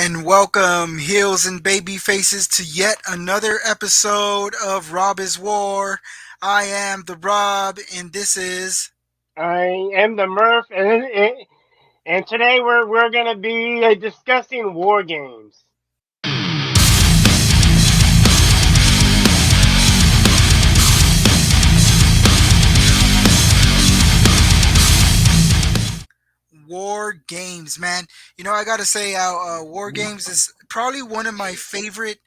And welcome, heels and baby faces, to yet another episode of Rob is War. I am the Rob, and this is I am the Murph, and today we're gonna be discussing war games. War Games, man. I gotta say, War Games is probably one of my favorite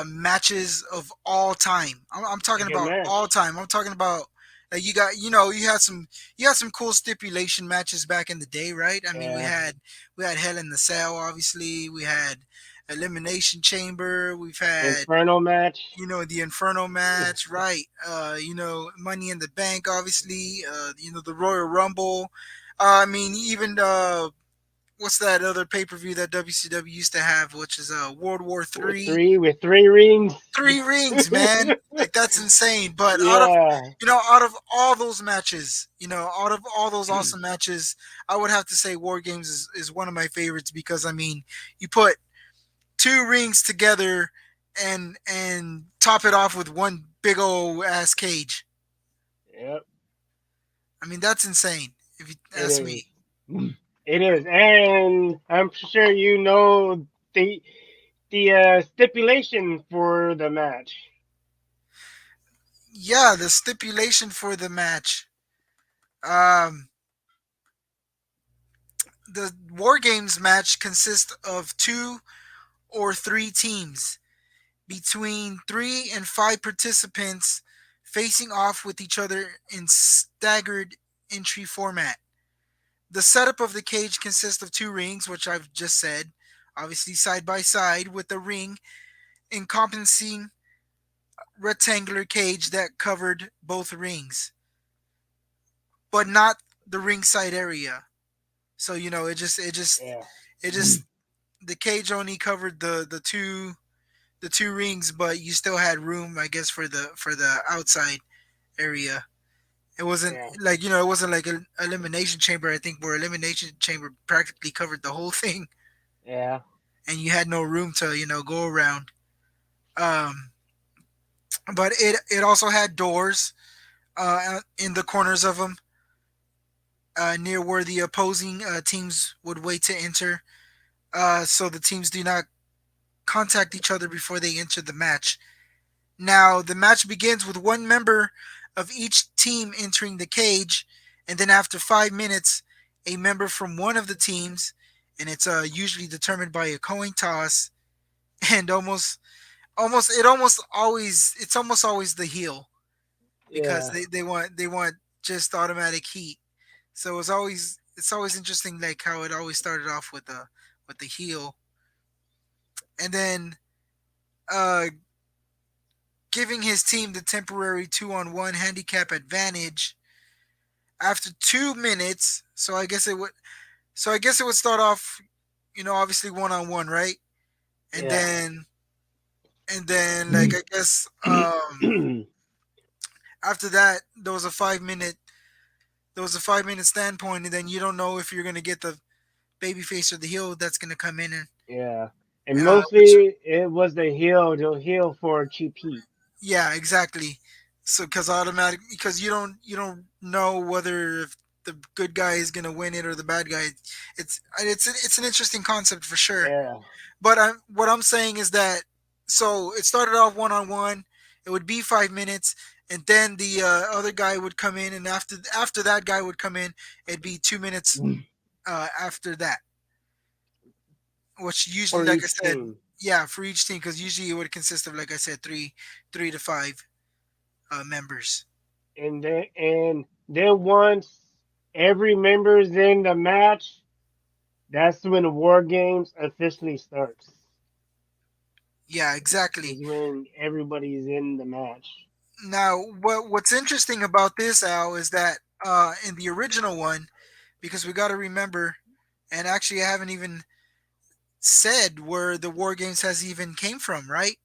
matches of all time. I'm It's a talking good about all match. time. I'm talking about you had some cool stipulation matches back in the day, right? I mean, Yeah, we had Hell in the Cell, obviously. We had Elimination Chamber. We've had Inferno match. the Inferno match, right? Money in the Bank, obviously. The Royal Rumble. I mean, even what's that other pay per view that WCW used to have, which is World War Three. With three rings. 3 rings, man. Like that's insane. But Yeah, out of all those matches, out of all those awesome matches, I would have to say War Games is one of my favorites because I mean, you put 2 rings together and top it off with one big old ass cage. yep, I mean, that's insane if you it ask is. me. It is, and I'm sure you know the stipulation for the match. Yeah, the stipulation for the match. Um, the War Games match consists of 2 or 3 teams between 3 and 5 participants facing off with each other in staggered entry format. The setup of the cage consists of 2 rings, which I've just said, obviously side by side, with the ring encompassing rectangular cage that covered both rings, but not the ringside area. So Yeah, it just the cage only covered the two rings, but you still had room, I guess, for the outside area. It wasn't yeah, like it wasn't like an elimination chamber. I think where elimination chamber practically covered the whole thing, yeah, and you had no room to go around. Um, but it also had doors in the corners of them, near where the opposing teams would wait to enter, so the teams do not contact each other before they enter the match. Now, the match begins with one member of each team entering the cage, and then after 5 minutes, a member from one of the teams, and it's usually determined by a coin toss, and it's almost always the heel because yeah, they want just automatic heat. So it's always interesting like how it always started off with the heel, and then uh giving his team the temporary 2-on-1 handicap advantage after 2 minutes. So I guess it would start off, obviously 1-on-1, right? And yeah. then like I guess after that there was a 5-minute standpoint, and then you don't know if you're gonna get the babyface or the heel that's gonna come in and Yeah, and which mostly it was the heel for cheap heat. yeah, exactly. So because you don't know whether if the good guy is gonna win it or the bad guy. It's an interesting concept for sure. Yeah, But what I'm saying is that so it started off 1-on-1. It would be 5 minutes, and then the other guy would come in, and after that guy would come in, it'd be 2 minutes after that, which usually, for like I each said, team, yeah, for each team, because usually it would consist of, like I said, three to five members. and then once every member's in the match, that's when the war games officially starts. Yeah, exactly. Is when everybody's in the match. Now, what's interesting about this, Al, is that in the original one, because we got to remember, and actually, I haven't even said where the War Games has even came from, right?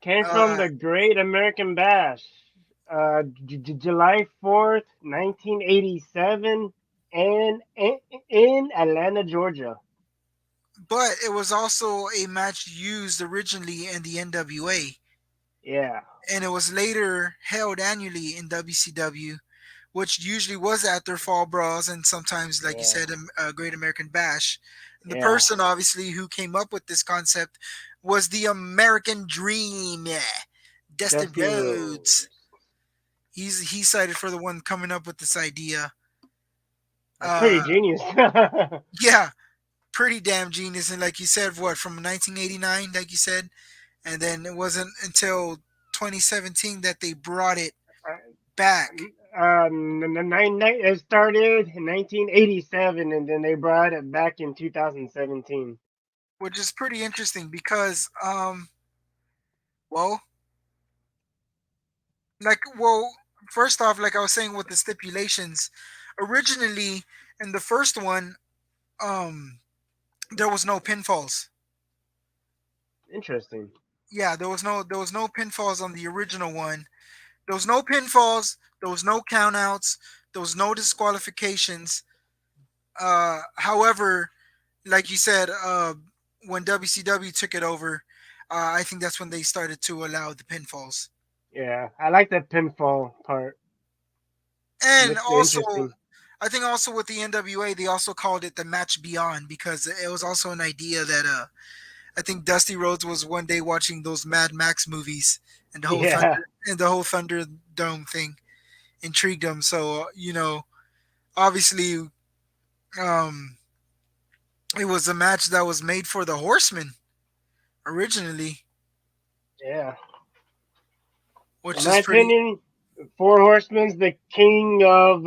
Came from Uh, the Great American Bash, July 4th, 1987, and in Atlanta, Georgia. but it was also a match used originally in the NWA, Yeah, and it was later held annually in WCW, which usually was at their fall brawls and sometimes, like you yeah, said, a Great American Bash. And the yeah. person, obviously, who came up with this concept was the American Dream, yeah, Dustin Dusty Rhodes. Rhodes. He cited for the one coming up with this idea. That's pretty Uh, genius. yeah, pretty damn genius. And like you said, what, from 1989, like you said, and then it wasn't until 2017 that they brought it back, It started in 1987, and then they brought it back in 2017. which is pretty interesting because, well, well, first off, like I was saying with the stipulations, originally in the first one, um, there was no pinfalls. Interesting. Yeah, there was no pinfalls on the original one. There was no pinfalls. There was no countouts. There was no disqualifications. However, like you said, when WCW took it over, I think that's when they started to allow the pinfalls. Yeah, I like that pinfall part. And Makes it also, interesting. I think also with the NWA, they also called it the match beyond because it was also an idea that I think Dusty Rhodes was one day watching those Mad Max movies and Yeah. The whole Thunderdome thing intrigued him. So obviously, um, it was a match that was made for the Horsemen originally, Yeah. In which my is pretty. opinion, Four Horsemen's the king of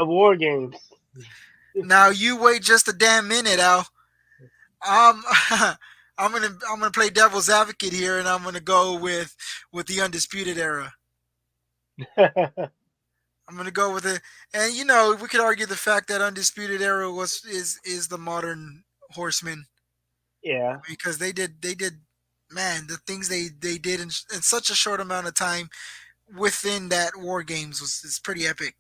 war games. Now you wait just a damn minute, Al. Um, I'm gonna play devil's advocate here, and I'm gonna go with the Undisputed Era. I'm gonna go with it, and we could argue the fact that Undisputed Era is the modern Horsemen Yeah. because they did, man, the things they did in such a short amount of time within that War Games was is pretty epic.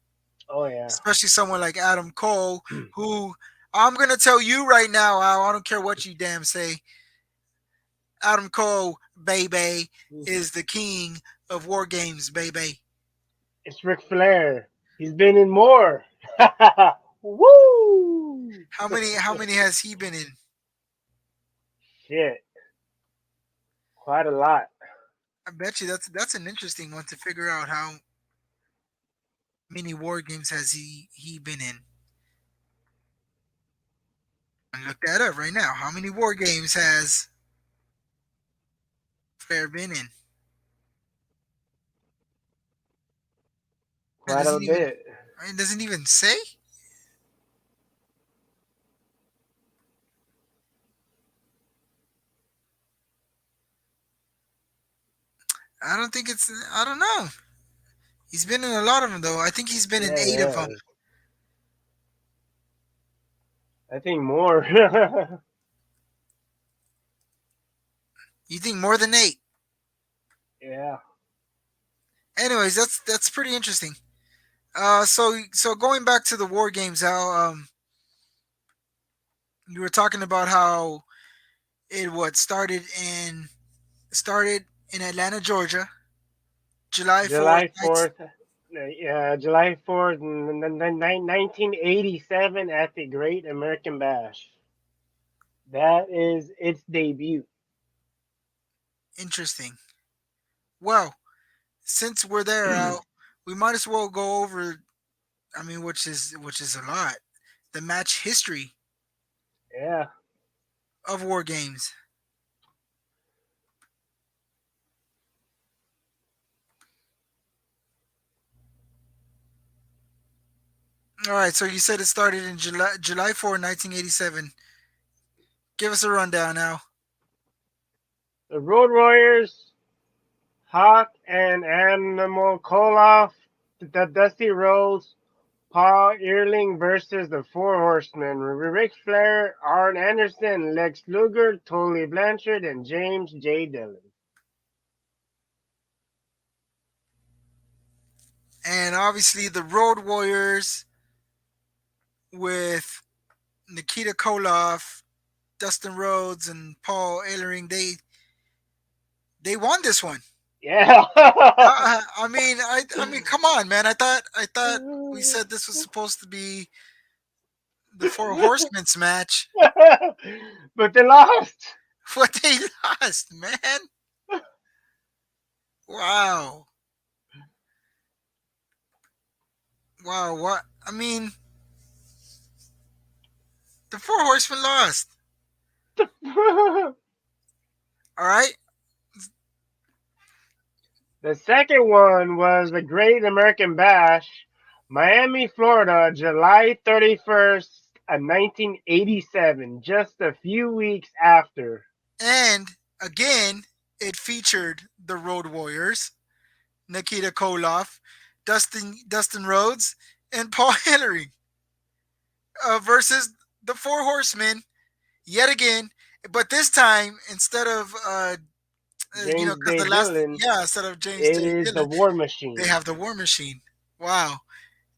Oh yeah. Especially someone like Adam Cole, who I'm gonna tell you right now, Al, I don't care what you damn say. Adam Cole, baby, is the king of War Games, baby. It's Ric Flair. He's been in more. Woo! How many has he been in? Shit, quite a lot. I bet you that's an interesting one to figure out how many War Games has he been in. And look that up right now. How many War Games has Flair been in? It Quite a doesn't even bit. it doesn't even say. I don't think it's. I don't know. He's been in a lot of them though. I think he's been in Yeah, he 8 of them. has. I think more. You think more than 8? Yeah. Anyways, that's pretty interesting. So going back to the War Games, how you were talking about how it what started in Atlanta, Georgia, July 4th. July 4th. July 4th, 1987 at the Great American Bash. That is its debut. Interesting. Well, since we're there, Al, we might as well go over. I mean, which is a lot. The match history Yeah. of War Games. All right. So you said it started in July 4, 1987. Give us a rundown now. The Road Warriors, Hawk and Animal Koloff, the Dusty Rhodes, Paul Earling versus the Four Horsemen, Ric Flair, Arn Anderson, Lex Luger, Tully Blanchard, and James J. Dillon. And obviously the Road Warriors with Nikita Koloff, Dustin Rhodes, and Paul Ellering, they won this one. Yeah. I mean, come on, man. I thought we said this was supposed to be the Four Horsemen's match. But they lost. What they lost, man. Wow, wow. What? I mean, the Four Horsemen lost. All right, The second one was the Great American Bash, Miami, Florida, July 31st, 1987, just a few weeks after. and again, it featured the Road Warriors, Nikita Koloff, Dustin Rhodes, and Paul Ellering versus the Four Horsemen yet again. But this time, instead of James because J. the last, Dillon, yeah, instead of James it J. is the Dillon, War they Machine. have the War Machine. Wow,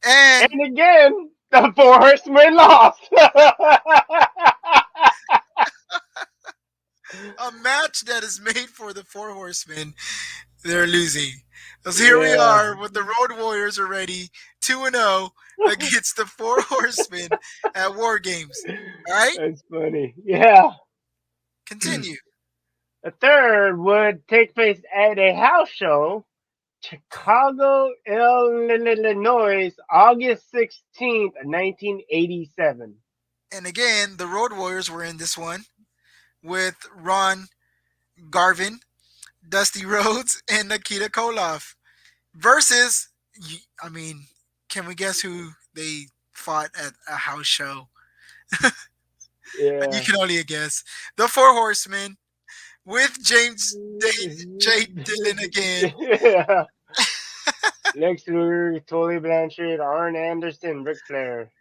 and And again, the Four Horsemen lost. a match that is made for the Four Horsemen, they're losing. Because here we Yeah, are with the Road Warriors already 2-0 against the Four Horsemen at War Games. All right, that's funny. Yeah. continue. The third would take place at a house show, Chicago, Illinois, August 16th, 1987. And again, the Road Warriors were in this one with Ron Garvin, Dusty Rhodes, and Nikita Koloff versus. I mean, can we guess who they fought at a house show? You Yeah. can only guess. The Four Horsemen with James J. Dillon again. Yeah. Lex Luger, Tully Blanchard, Arn Anderson, Ric Flair.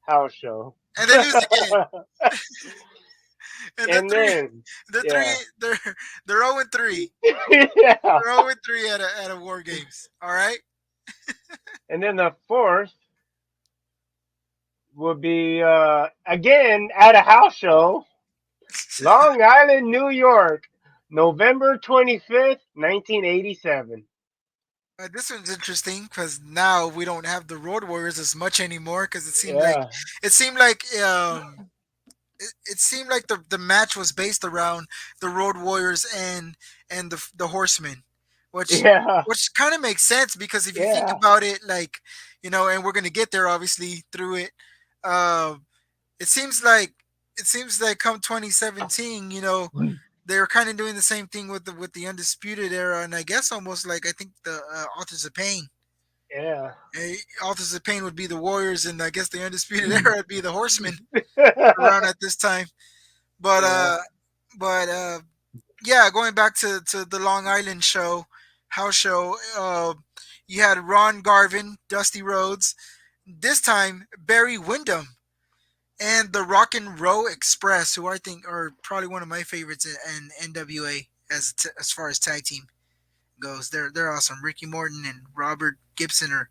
House show. And they lose again. And And then, the three, yeah. they're 0-3. Yeah. They're 0-3 at a War Games. All right. And then the fourth would be, again, at a house show, Long Island, New York, November 25th, 1987. This one's interesting because now we don't have the Road Warriors as much anymore because Yeah. it seemed like it seemed like the match was based around the Road Warriors and the Horsemen, which Yeah. which kind of makes sense because if you think Yeah. about it, like and we're gonna get there obviously through it. Uh, it seems like come 2017, they were kind of doing the same thing with the Undisputed Era, and I guess almost like I think the Authors of Pain. Yeah. Authors of Pain would be the Warriors, and I guess the Undisputed Era would be the Horsemen around at this time. But Yeah. yeah, going back to the Long Island show, house show, you had Ron Garvin, Dusty Rhodes, this time Barry Windham, and the Rock and Roll Express, who I think are probably one of my favorites in NWA as far as tag team goes. They're awesome. Ricky Morton and Robert Gibson are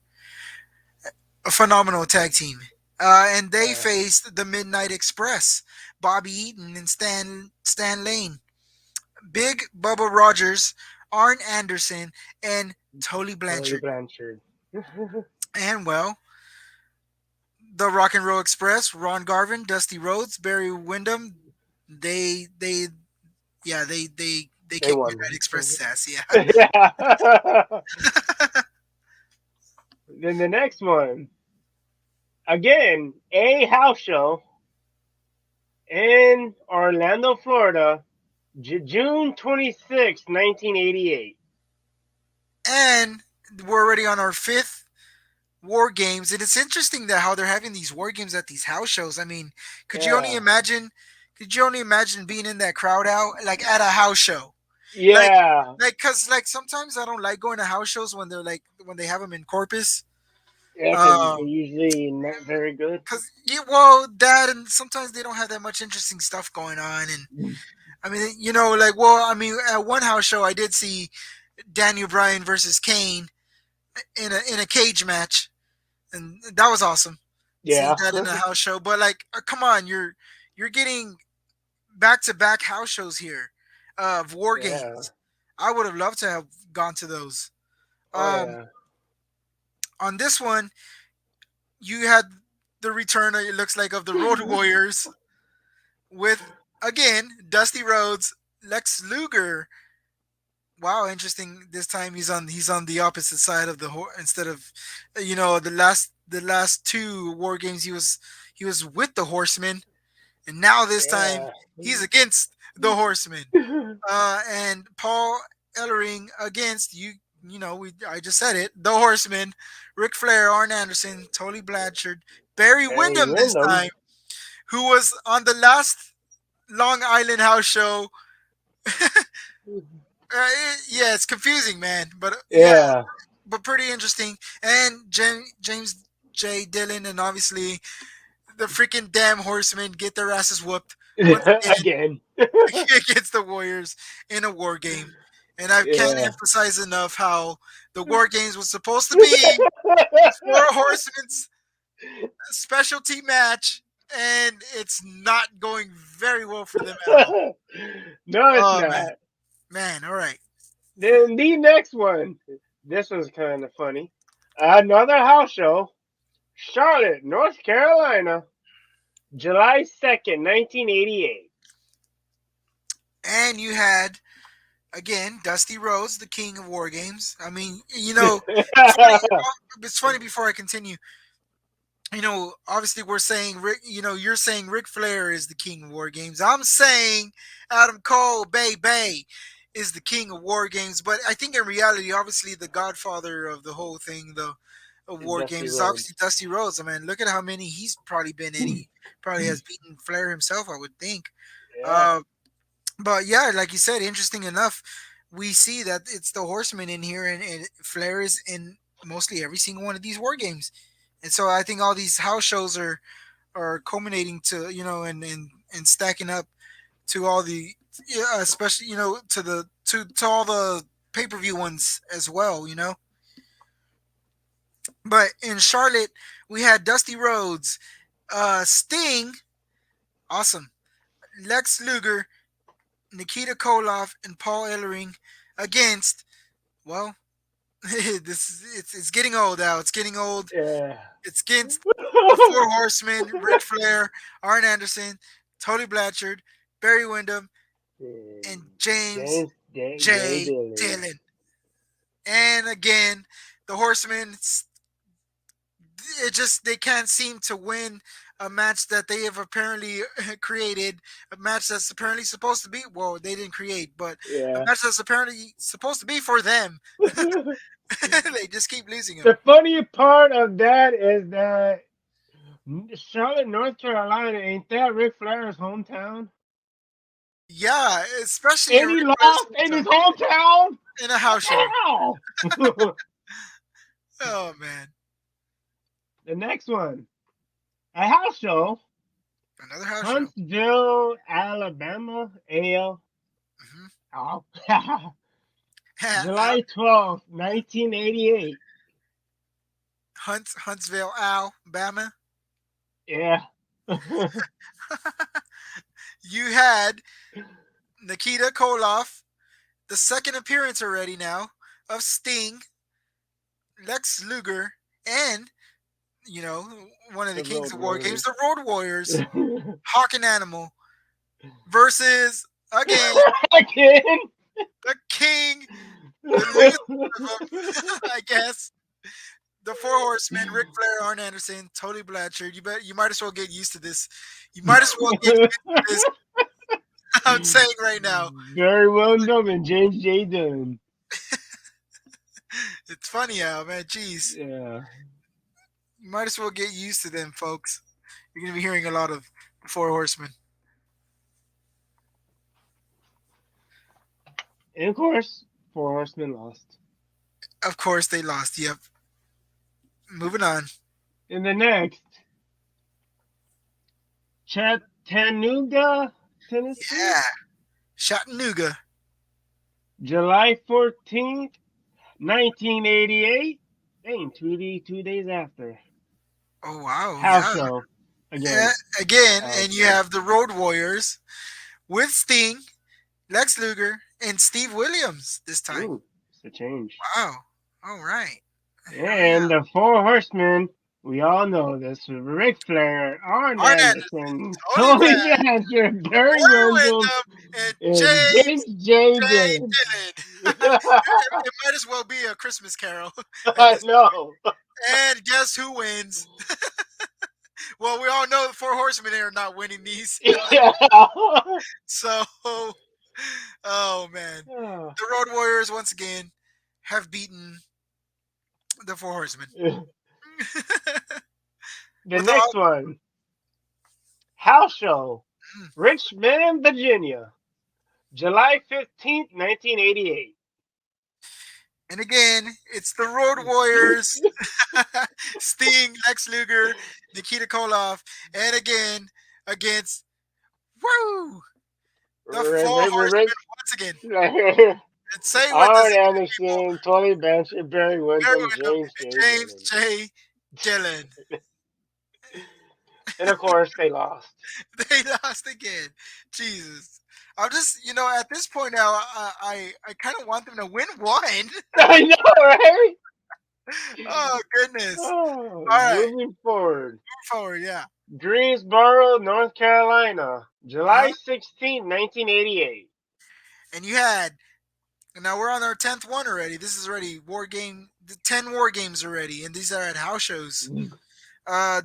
a phenomenal tag team. And they Yeah. faced the Midnight Express, Bobby Eaton and Stan Lane, Big Bubba Rogers, Arn Anderson, and Tully Tully Blanchard. Blanchard. And well, the Rock and Roll Express, Ron Garvin, Dusty Rhodes, Barry Windham, they they They kicked won. Midnight Express's ass. Yeah. Yeah. Then the next one, again, a house show in Orlando, Florida, June 26th, 1988. And we're already on our fifth War Games, and it's interesting that how they're having these War Games at these house shows. I mean, could you only Yeah. imagine? Could you only imagine being in that crowd out like at a house show? Like, Yeah. cause like sometimes I don't like going to house shows when they're like when they have them in Corpus. Yeah, because they're Um, usually not very good. cause yeah, well, that and sometimes they don't have that much interesting stuff going on, and I mean, like, well, I mean, at one house show I did see Daniel Bryan versus Kane in a cage match, and that was awesome. seeing Yeah. that in a house show. But like, come on, you're getting back to back house shows here of war Yeah. games. I would have loved to have gone to those. Oh Um, yeah. on this one, you had the return. It looks like of the Road Warriors with again Dusty Rhodes, Lex Luger. Wow, interesting. This time he's on the opposite side of the instead of the last two war games he was with the Horsemen, and now this time Yeah. he's against the Horsemen. And Paul Ellering against you. I just said it. The Horsemen, Ric Flair, Arn Anderson, Tully Blanchard, Barry Barry Windham this Windham. time, who was on the last Long Island house show. Yeah, it's confusing, man. But yeah, Yeah. but pretty interesting. And James J. Dillon and obviously the freaking damn Horsemen get their asses whooped once again Again. against the Warriors in a war game. And I can't Yeah. emphasize enough how the war games was supposed to be the Four Horsemen's specialty match, and it's not going very well for them at all. No, it's Oh man, not. man. All right. Then the next one. This was kind of funny. Another house show. Charlotte, North Carolina, July 2nd, 1988. And you had again Dusty Rhodes, the king of war games. I mean, funny. It's funny. Before I continue, obviously we're saying you're saying Ric Flair is the king of war games. I'm saying Adam Cole, Bay, is the king of war games. But I think in reality, obviously the godfather of the whole thing, the of war Dusty games, is obviously Rhodes. Dusty Rhodes. I mean, look at how many he's probably been in. He probably has beaten Flair himself, I would think. Yeah. Uh, but yeah, like you said, interesting enough, we see that it's the Horsemen in here, and Flair is in mostly every single one of these war games. And so I think all these house shows are culminating to and stacking up to all the especially to all the pay-per-view ones as well. But in Charlotte we had Dusty Rhodes, Sting, awesome, Lex Luger, Nikita Koloff, and Paul Ellering against, well, it's getting old now. It's getting old. Yeah. It's against the Four Horsemen: Ric Flair, Arn Anderson, Tony Blanchard, Barry Windham, and James J. J. Dillon. Dillon. And again, the Horsemen, they can't seem to win a match that they have apparently created, a match that's apparently supposed to be, well, they didn't create, but a Yeah. match that's apparently supposed to be for them. They just keep losing them. The funny part of that is that Charlotte, North Carolina, ain't that Ric Flair's hometown? Yeah, especially in And he Ric Flair's lost in hometown his hometown? in a What house the show. hell? Oh man, The next one. A house show. another house show. Huntsville, Alabama. AL. Hmm. Oh. July 12th, 1988. Huntsville, Alabama. Yeah. You had Nikita Koloff, the second appearance already now of Sting, Lex Luger, and one of the The kings Road of war games, Warriors. the Road Warriors, Hawk and Animal, versus again Again. the king, the loser of them, I guess. The Four Horsemen: Ric Flair, Arn Anderson, Tony Blanchard. You might as well get used to this. You might as well get used to this. I'm saying right now. Very well done, and James J. Dillon. It's funny how, man. Jeez, Yeah. you might as well get used to them, folks. You're gonna be hearing a lot of Four Horsemen. And of course, Four Horsemen lost. Of course, they lost. Yep. Moving on. In the next, Chattanooga, Tennessee, Yeah, Chattanooga. July 14th, 1988. Dang, 2 days after. Oh wow, House yeah. show again. Again, House and you show. have the Road Warriors with Sting, Lex Luger, and Steve Williams this time. Ooh, it's a change. Wow. All right. Here we And have the Four Horsemen, we all know this: Ric Flair, Arn Arn Anderson, Anderson, Tony Tony Black, Blanchard, Barry Barry Windham, Windham, and and James James J. J. Dillon. Dillon. It might as well be a Christmas Carol at I this. know. And guess who wins? Well, we all know the Four Horsemen are not winning these. Yeah. So, oh man, the Road Warriors once again have beaten the Four Horsemen The with next all. one, House Show, Richmond, Virginia, July 15th, 1988. And again, it's the Road Warriors, Sting, Lex Luger, Nikita Koloff, and again against woo the Four Rick, Horsemen once again. And say what Arn this again, people. Anderson, Tony Blanchard, Barry Barry Windham, Windham James and J. James Dillon. J. Dillon. And of course, they lost. They lost again. Jesus. I'm just, at this point now, I kind of want them to win one. I know, right? Oh goodness. Oh, All right, moving forward. forward, yeah. Greensboro, North Carolina, Uh-huh. July 16th, 1988. And you had now we're on our 10th one already. This is already war game, the 10 war games already, and these are at house shows. Uh,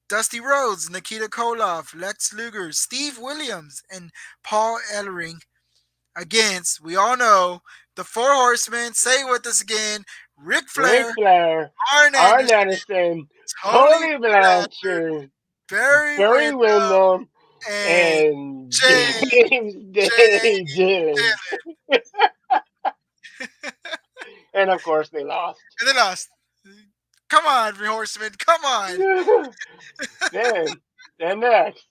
Dusty Rhodes, Nikita Koloff, Lex Luger, Steve Williams, and Paul Ellering against, we all know, the Four Horsemen. Say it with us again: Ric Ric Flair, Flair, Arn Arn Anderson, Anderson, Tony Tony Blanchard, Blanchard, Barry Barry Windham, Windham, and and James James J. J. Dillon. Dillon. And of course, they lost. And they lost. Come on, Horsemen. Come on. then, then next,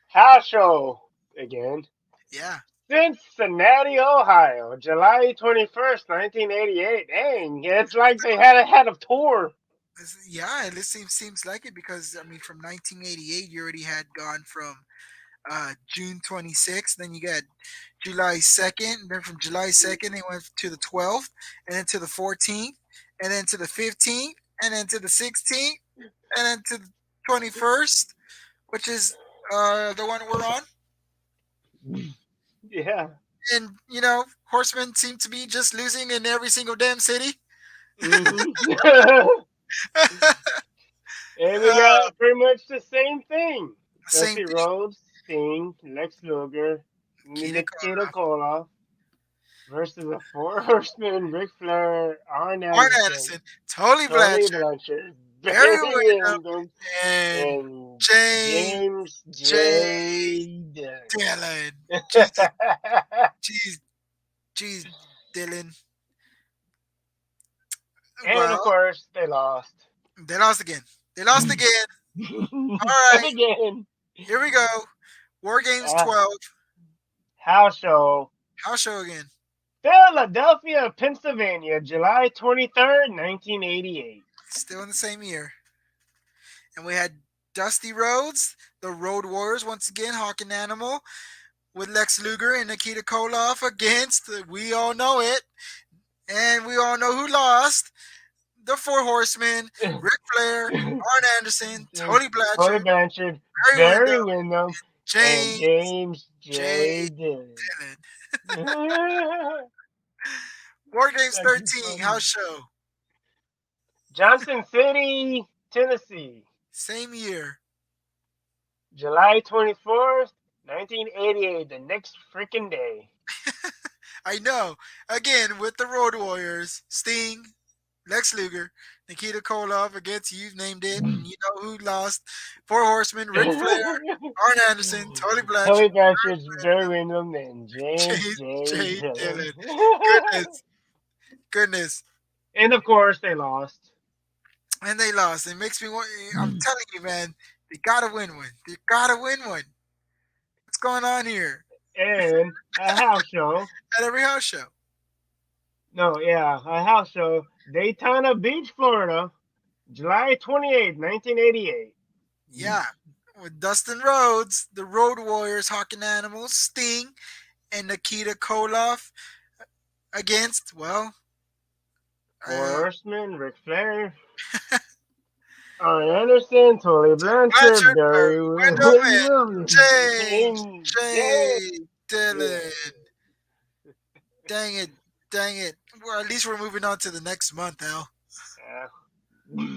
House Show again. Yeah. Cincinnati, Ohio, July 21st, 1988. Dang, it's like they had a tour. Yeah, this seems like it because I mean, from 1988, you already had gone from June 26th, then you got July 2nd, and then from July 2nd, they went to the 12th, and then to the 14th, and then to the 15th, and then to the 16th, and then to the 21st, which is the one we're on. Yeah. And horsemen seem to be just losing in every single damn city. Hmm. And we got pretty much the same thing. Same Dusty thing. Rhodes, Sting, Lex Luger, Kita Nikita Koloff versus the Four Horsemen, Ric Flair, Arn Arn Anderson, Anderson, Tony Tony Blanchard, Blanchard, Barry Barry Windham, Windham, and and James James J. J. Dillon. Dillon. Jesus, jeez, jeez, Dylan. And Well, of course, they lost. they lost again. They lost again. All And right, again, here we go. War Games uh, 12. house show, House show again. Philadelphia, Pennsylvania, July 23rd, 1988. Still in the same year. And we had Dusty Rhodes, the Road Warriors, once again, Hawk and Animal, with Lex Luger and Nikita Koloff against, we all know it, and we all know who lost, the Four Horsemen, Ric Flair, Arn Anderson, Tony Tony Blanchard, Blanchard, Barry Barry Windham, Windham, and James James J. J. Dillon. Dillon. That's War Games actually 13, funny. house show. Johnson City, Tennessee, Same year. July 24th, 1988. The next freaking day. I know. Again, with the Road Warriors, Sting, Lex Luger, Nikita Koloff against, you've named it, and you know who lost. Four Horsemen, Ric Flair, Arn Anderson, Tony Tony Blanchard, Blanchard, Barry Windham, and James James J. J. Dillon. Dillon. Goodness, goodness. And of course, they lost. And they lost. It makes me want, I'm telling you, man, they gotta win one. They gotta win one. What's going on here? And a house show. At every house show. No, yeah, a house show. Daytona Beach, Florida, July 28th, 1988. Yeah, with Dustin Rhodes, the Road Warriors, Hawking Animals, Sting, and Nikita Koloff against, well, Four uh, Horsemen, Ric Flair, Arn Anderson, Tully Blanchard, Blanchard, Barry Windham, and Williams, James James J. J. Yeah. Dillon. Dang it, dang it. Well, at least we're moving on to the next month, Al. Yeah.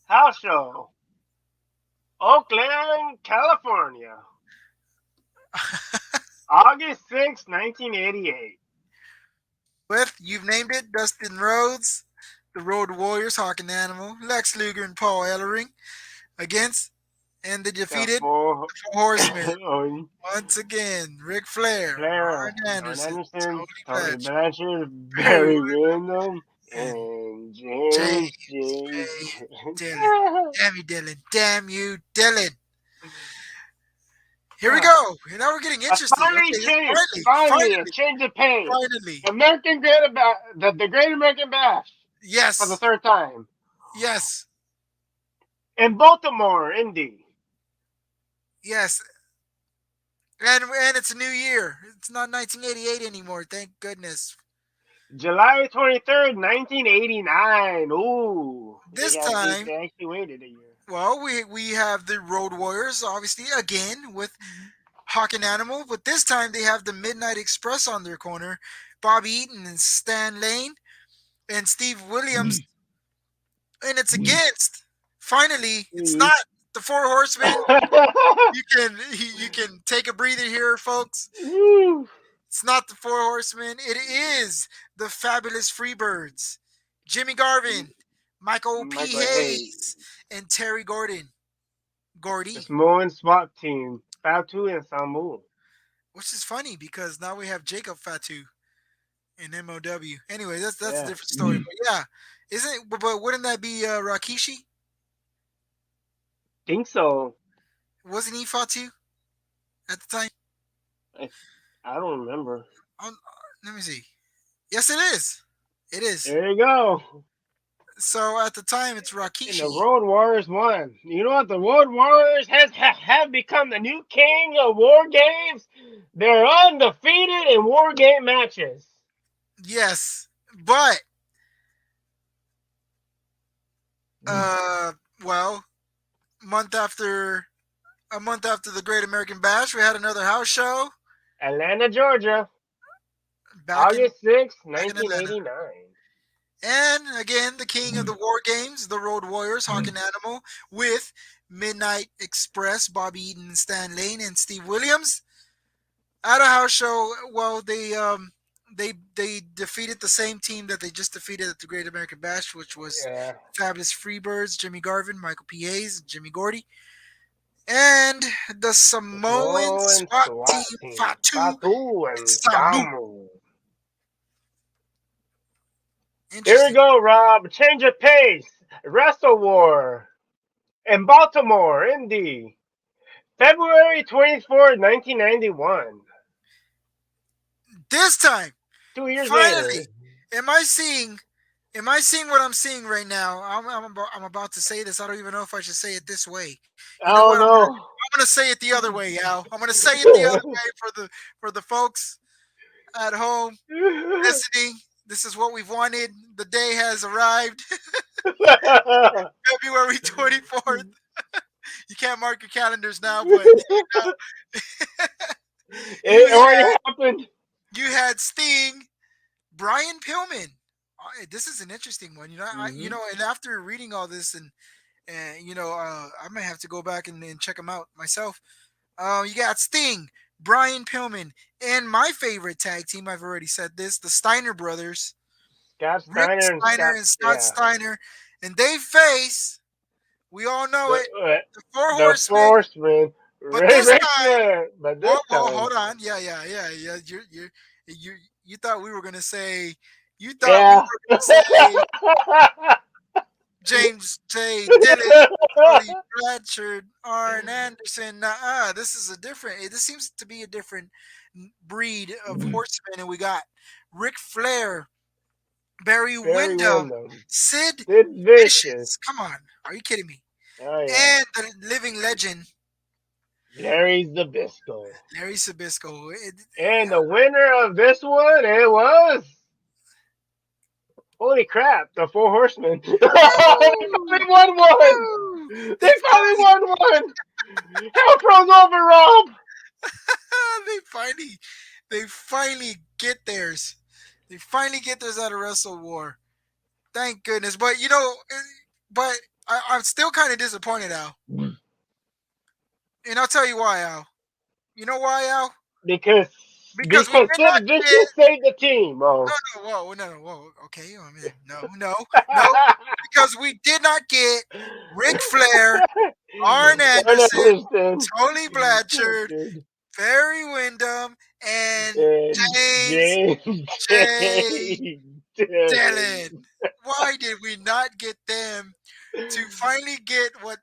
House Show, Oakland, California, August 6th, 1988. With, you've named it, Dustin Rhodes, the Road Warriors, Hawking Animal, Lex Luger, and Paul Ellering against, and the The defeated four, Four Horsemen. oh, Once again, Ric Flair, Flair, Arn Arn Anderson, Anderson, Tony Tully Blanchard, Blanchard, Barry Barry Windham, and and James James J. J. Dillon. Damn you, Dillon. Damn you, Dillon. Here we Ah, go. Now we're getting a interesting. Okay, finally a change of pace. finally. The Great American Bash for the Yes, third time yes, in Baltimore, Indy. yes. And it's a new year. It's not 1988 anymore. Thank goodness. July 23rd, 1989. Ooh, This time, they actually waited a year. well, we have the Road Warriors, obviously, again with Hawk and Animal, but this time they have the Midnight Express on their corner. Bobby Eaton and Stan Lane and Steve Williams, and it's against. Finally, it's not the Four Horsemen. You can take a breather here, folks. Ooh. It's not the Four Horsemen. It is the Fabulous Freebirds. Jimmy Garvin, Michael P. Michael Hayes. Hayes, and Terry Gordon. The Gordy. Samoan SWAT team, Fatu and Samu. Which is funny because now we have Jacob Fatu in MOW. Anyway, that's a Yeah. different story. But yeah, isn't it? But wouldn't that be Rakishi? Think so. Wasn't he Fatu at the time? I, I don't remember. Um, Let me see. Yes, it is. It is. There you go. So at the time, it's And the Rakishi. Road Warriors won. You know what? The Road Warriors have become the new king of war games. They're undefeated in war game matches. Yes, but uh, well, month after a month after the Great American Bash, we had another house show Atlanta, Georgia, back in August 6th, back in Atlanta. 1989. And again, the king of the war games, the Road Warriors, Hawk and Animal, with Midnight Express, Bobby Eaton, Stan Lane, and Steve Williams. At a house show, well, they defeated the same team that they just defeated at the Great American Bash, which was Yeah. Fabulous Freebirds, Jimmy Garvin, Michael P. Hayes, Jimmy Gordy, and the The Samoan Samoan SWAT SWAT team team, Fatu Fatu and and Samu. Samu. Here we Interesting. go, Rob. Change of pace. Wrestle War in Baltimore, Indy. February 24th, 1991. This time, 2 years finally, later. am I seeing? Am I seeing what I'm seeing right now? I'm about to say this. I don't even know if I should say it this way. You know Oh what? no. I'm gonna say it the other way, Al. I'm gonna say it the other way for the folks at home listening. This is what we've wanted. The day has arrived. February 24th. You can't mark your calendars now, but you It already had happened. you had Sting, Brian Pillman. This is an interesting one. Hmm. And after reading all this and I might have to go back and check them out myself. You got Sting, Brian Pillman, and my favorite tag team. I've already said this: the Steiner brothers, Scott Rick Steiner and Steiner Scott. and Scott Yeah. Steiner, and they face. We all know The it, the Four the Horsemen. Horseman, But this Ric time, Flair. But whoa, this whoa, time, hold on, yeah. You thought we were gonna say. You thought we yeah. were gonna say James J. Dillon, Tony Blanchard, Arn Anderson. This is a different. This seems to be a different breed of horsemen, and we got Ric Flair Barry Barry Windham, Windham. Sid Sid Vicious. Vicious. Come on, are you kidding me? Oh yeah. And the living legend Larry Zabisco. Larry Sabisco. And the winner of this one, it was. Holy crap, the Four Horsemen. They Woo! finally won one! Woo! They They finally finally, won one! Hell throws over Rob! they they finally get theirs. They finally get theirs out of Wrestle War. Thank goodness. But but I'm still kind of disappointed, Al. And I'll tell you why, Al. You know why, Al? Because Because we because did not Sid get. Vicious saved the team. Oh. No, no, whoa, no, no, whoa. Okay, I mean, no, no, no. Because we did not get Ric Flair, Arn Arn Anderson, Anderson. Tony Blanchard, Dude. Barry Windham, and And James James J. J. Dillon. Dillon. Why did we not get them to finally get what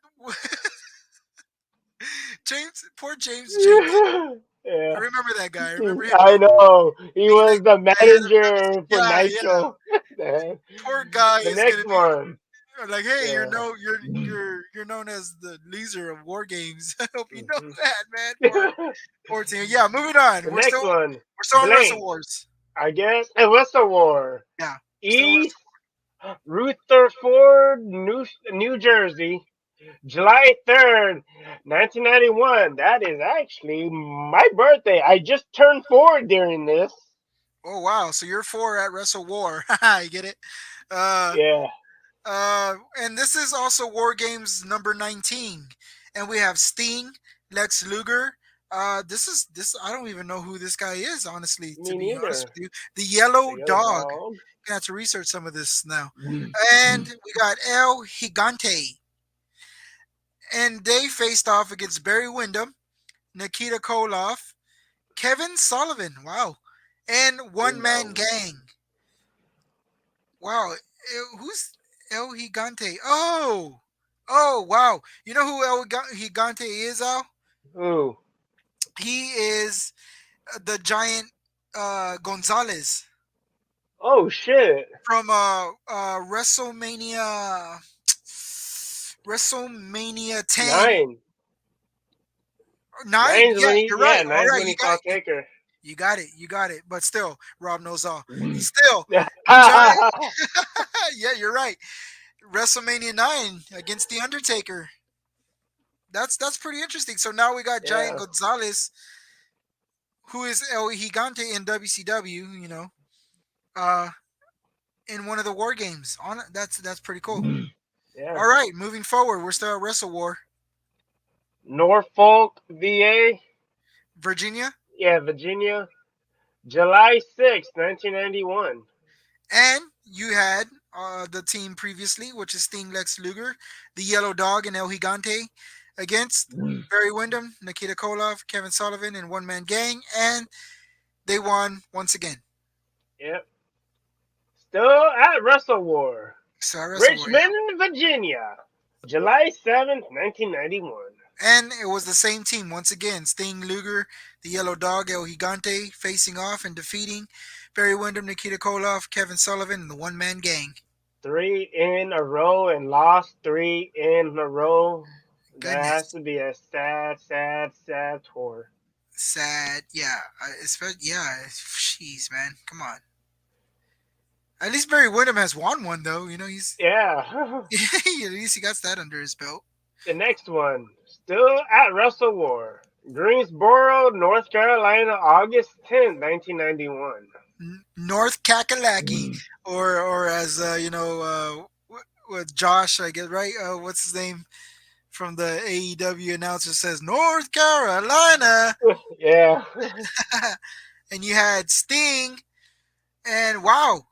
poor James J. Dillon. I Yeah. remember that guy. I remember him I know. He being was the the head of manager for yeah, yeah. Nitro. The Poor guy is gonna next be one. like, hey, Yeah. you're known as the loser of war games. I hope you know Mhm. that, man. Poor team. Yeah, moving on. The next one. We're still on Wrestle Blank. Wars. I guess. It was a war. Yeah, still East Wrestle. Rutherford, New Jersey. July 3rd, 1991. That is actually my birthday. I just turned 4 during this. Oh wow, so you're four at Wrestle War. You get it? Uh Yeah. and this is also War Games number 19. And we have Sting, Lex Luger. This I don't even know who this guy is, honestly, to Me be honest neither. with you. The Yellow The yellow Dog. dog. Gonna have to research some of this now. And we got El Gigante. And they faced off against Barry Windham, Nikita Koloff, Kevin Sullivan. Wow. And One Man No. Gang. Wow. Who's El Gigante? Oh. Oh, wow. You know who El Gigante is, Al? Ooh. He is the giant Gonzalez Oh shit. from WrestleMania 10. Nine. Nine? Nine's Yeah, when he you're right. yeah, All nine's right, when he fought Taker. you got it. You got it. But still, Rob knows all. He's still the giant. Yeah. Yeah, you're right. WrestleMania 9 against the Undertaker. That's pretty interesting. So now we got Giant Gonzalez, who is El Gigante in WCW. Uh, in one of the war games. On that's pretty cool. Yeah. All right, moving forward, we're still at Wrestle War, Norfolk, VA. Virginia, Yeah, Virginia. July 6th, 1991. and you had the team previously, which is Sting, Lex Luger, the Yellow Dog, and El Gigante, against Barry Windham, Nikita Koloff, Kevin Sullivan, and One Man Gang, and they won once again. Yep. Still at Wrestle War. So I Wrestle War, yeah. Richmond, Virginia. July 7th, 1991. And it was the same team once again. Sting, Luger, the Yellow Dog, El Gigante facing off and defeating Barry Windham, Nikita Koloff, Kevin Sullivan, and the One Man Gang. 3 in a row and lost 3 in a row. That has Goodness, to be a sad, sad, sad tour. sad. Yeah, especially yeah. Jeez, man, come on. At least Barry Windham has won one though. He's Yeah. at least he got that under his belt. The next one. Still at Wrestle War. Greensboro, North Carolina, August 10th, 1991. North Kakalaki, or as with Josh, I guess, right? What's his name from the AEW announcer says North Carolina, Yeah. and you had Sting, and wow,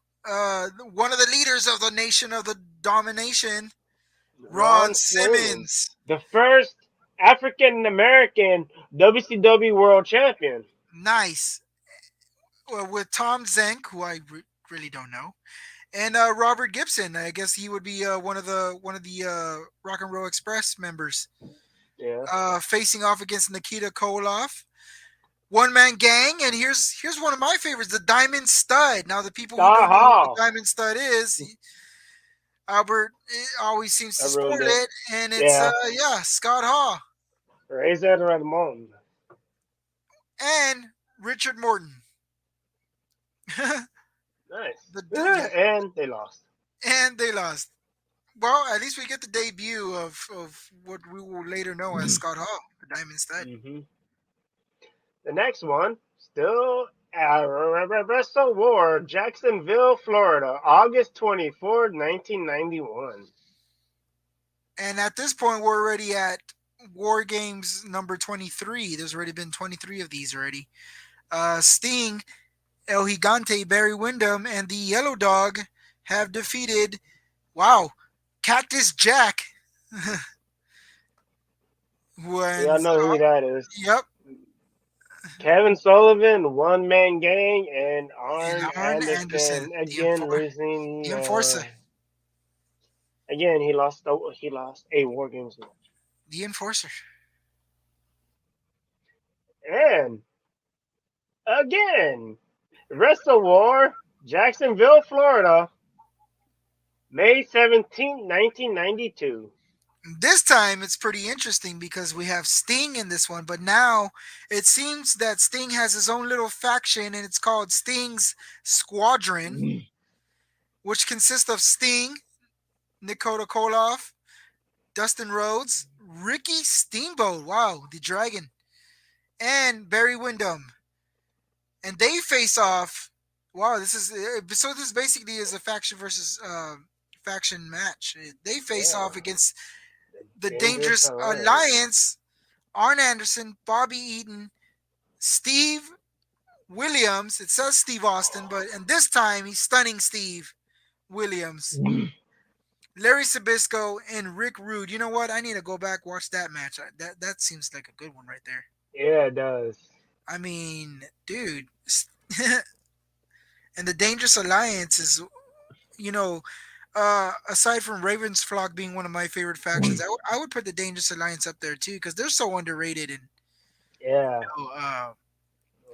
one of the leaders of the Nation of the Domination, Ron Ron Simmons. Simmons. The first African American WCW World Champion. Nice. Well, with Tom Zenk, who I really don't know, and Robert Gibson. I guess he would be one of the Rock and Roll Express members, Yeah. facing off against Nikita Koloff. One man gang, and here's one of my favorites, the Diamond Stud. Now, the people who Scott don't know what the Hall. Diamond Stud is, Albert always seems I to ruined spoil it. it, and it's Yeah. yeah, Scott Hall Razor Ramon. and Richard Morton. Nice. Yeah, And they lost. and they lost. Well, at least we get the debut of what we will later know as Scott Hall, the Diamond Stud. Hmm. The next one, still Wrestle War, Jacksonville, Florida, August 24th, 1991. And at this point, we're already at War Games number 23. There's already been 23 of these already. Sting, El Gigante, Barry Windham, and the Yellow Dog have defeated, wow, Cactus Jack. We all When, know who that is. yep, Kevin Sullivan, One Man Gang, and and Arn Arn Anderson, Anderson again the losing. Enforcer. Again, he lost a War Games match. The Enforcer. And again, Wrestle War, Jacksonville, Florida, May 17th, 1992. This time it's pretty interesting because we have Sting in this one, but now it seems that Sting has his own little faction and it's called Sting's Squadron, which consists of Sting, Nikita Koloff, Dustin Rhodes, Ricky Steamboat, wow, the Dragon, and Barry Windham. And they face off. Wow, this is so. This basically is a faction versus faction match. They face Yeah, off against the Dangerous Dangerous Alliance. Alliance, Arn Anderson, Bobby Eaton, Steve Williams. It says Steve Austin, but and this time he's stunning Steve Williams, Larry Sabisco, and Rick Rude. You know what? I need to go back watch that match. That seems like a good one right there. Yeah, it does. I mean, dude, and the Dangerous Alliance is, you know, aside from Ravens Flock being one of my favorite factions, I would put the Dangerous Alliance up there too because they're so underrated and Yeah, know, I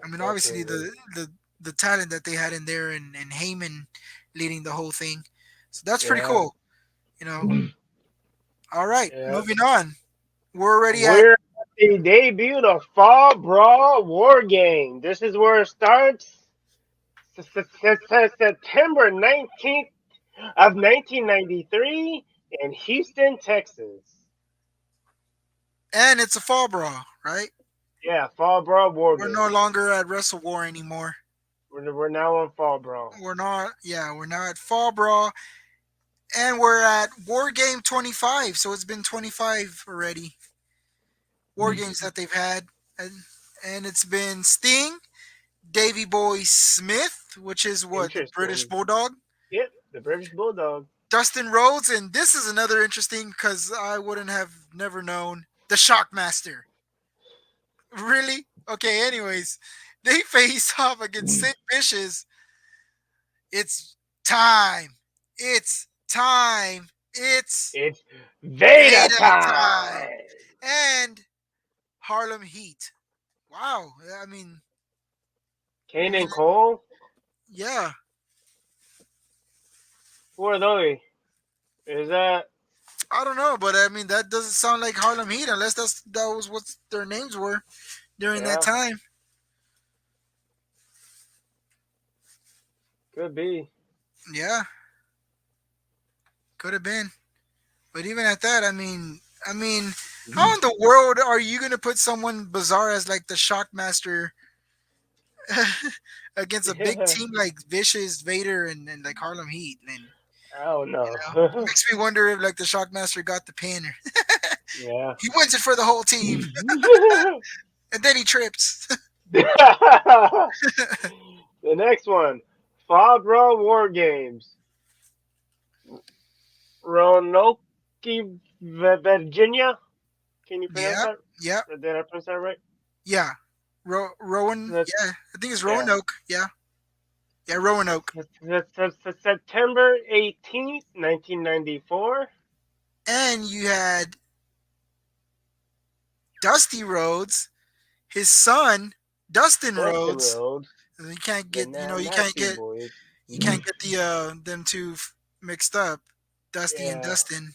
mean, obviously definitely. the talent that they had in there and Heyman leading the whole thing, so that's pretty Yeah, cool. You know. All right, yeah. moving on. We're already at We're at the debut of Fall Brawl War Game. This is where it starts. September 19th of 1993 in Houston, Texas. and it's a fall brawl, right? Yeah, Fall Brawl War We're no Game. longer at Wrestle War anymore. We're now on Fall Brawl. We're not. Yeah, we're now at fall brawl, and we're at War Game 25. So it's been 25 already war games that they've had, and it's been Sting, Davy Boy Smith, which is what, the British Interesting. Bulldog, Yep, the British Bulldog. Dustin Rhodes, and this is another interesting because I wouldn't have never known, the Shockmaster. Really? Okay. Anyways, they face off against Sid Vicious. It's time. It's time. It's It's Veda Veda time. time. And Harlem Heat. Wow. I mean, Kane we and Cole. yeah. Who are they? Is that? I don't know, but I mean that doesn't sound like Harlem Heat unless that was what their names were during that Yeah, time. could be. Yeah, could have been. But even at that, I mean, how in the world are you gonna put someone bizarre as like the Shockmaster against a big Yeah, team like Vicious, Vader, and like Harlem Heat? And I don't you know. know, makes me wonder if like the Shockmaster got the pin. Yeah. He wins it for the whole team, and then he trips. The next one, Fabra War Games, Roanoke, Virginia. Can you pronounce Yep, that? yep, Or did I pronounce that right? yeah. Rowan, That's, yeah, I think it's yeah. Roanoke. Yeah, yeah, Roanoke. September 18th, 1994. And you had Dusty Rhodes, his son. Dustin Dustin Rhodes. Rhodes, You can't the get, you can't Nasty get, Boys. you can't get them two mixed up, Dusty and Yeah. Dustin.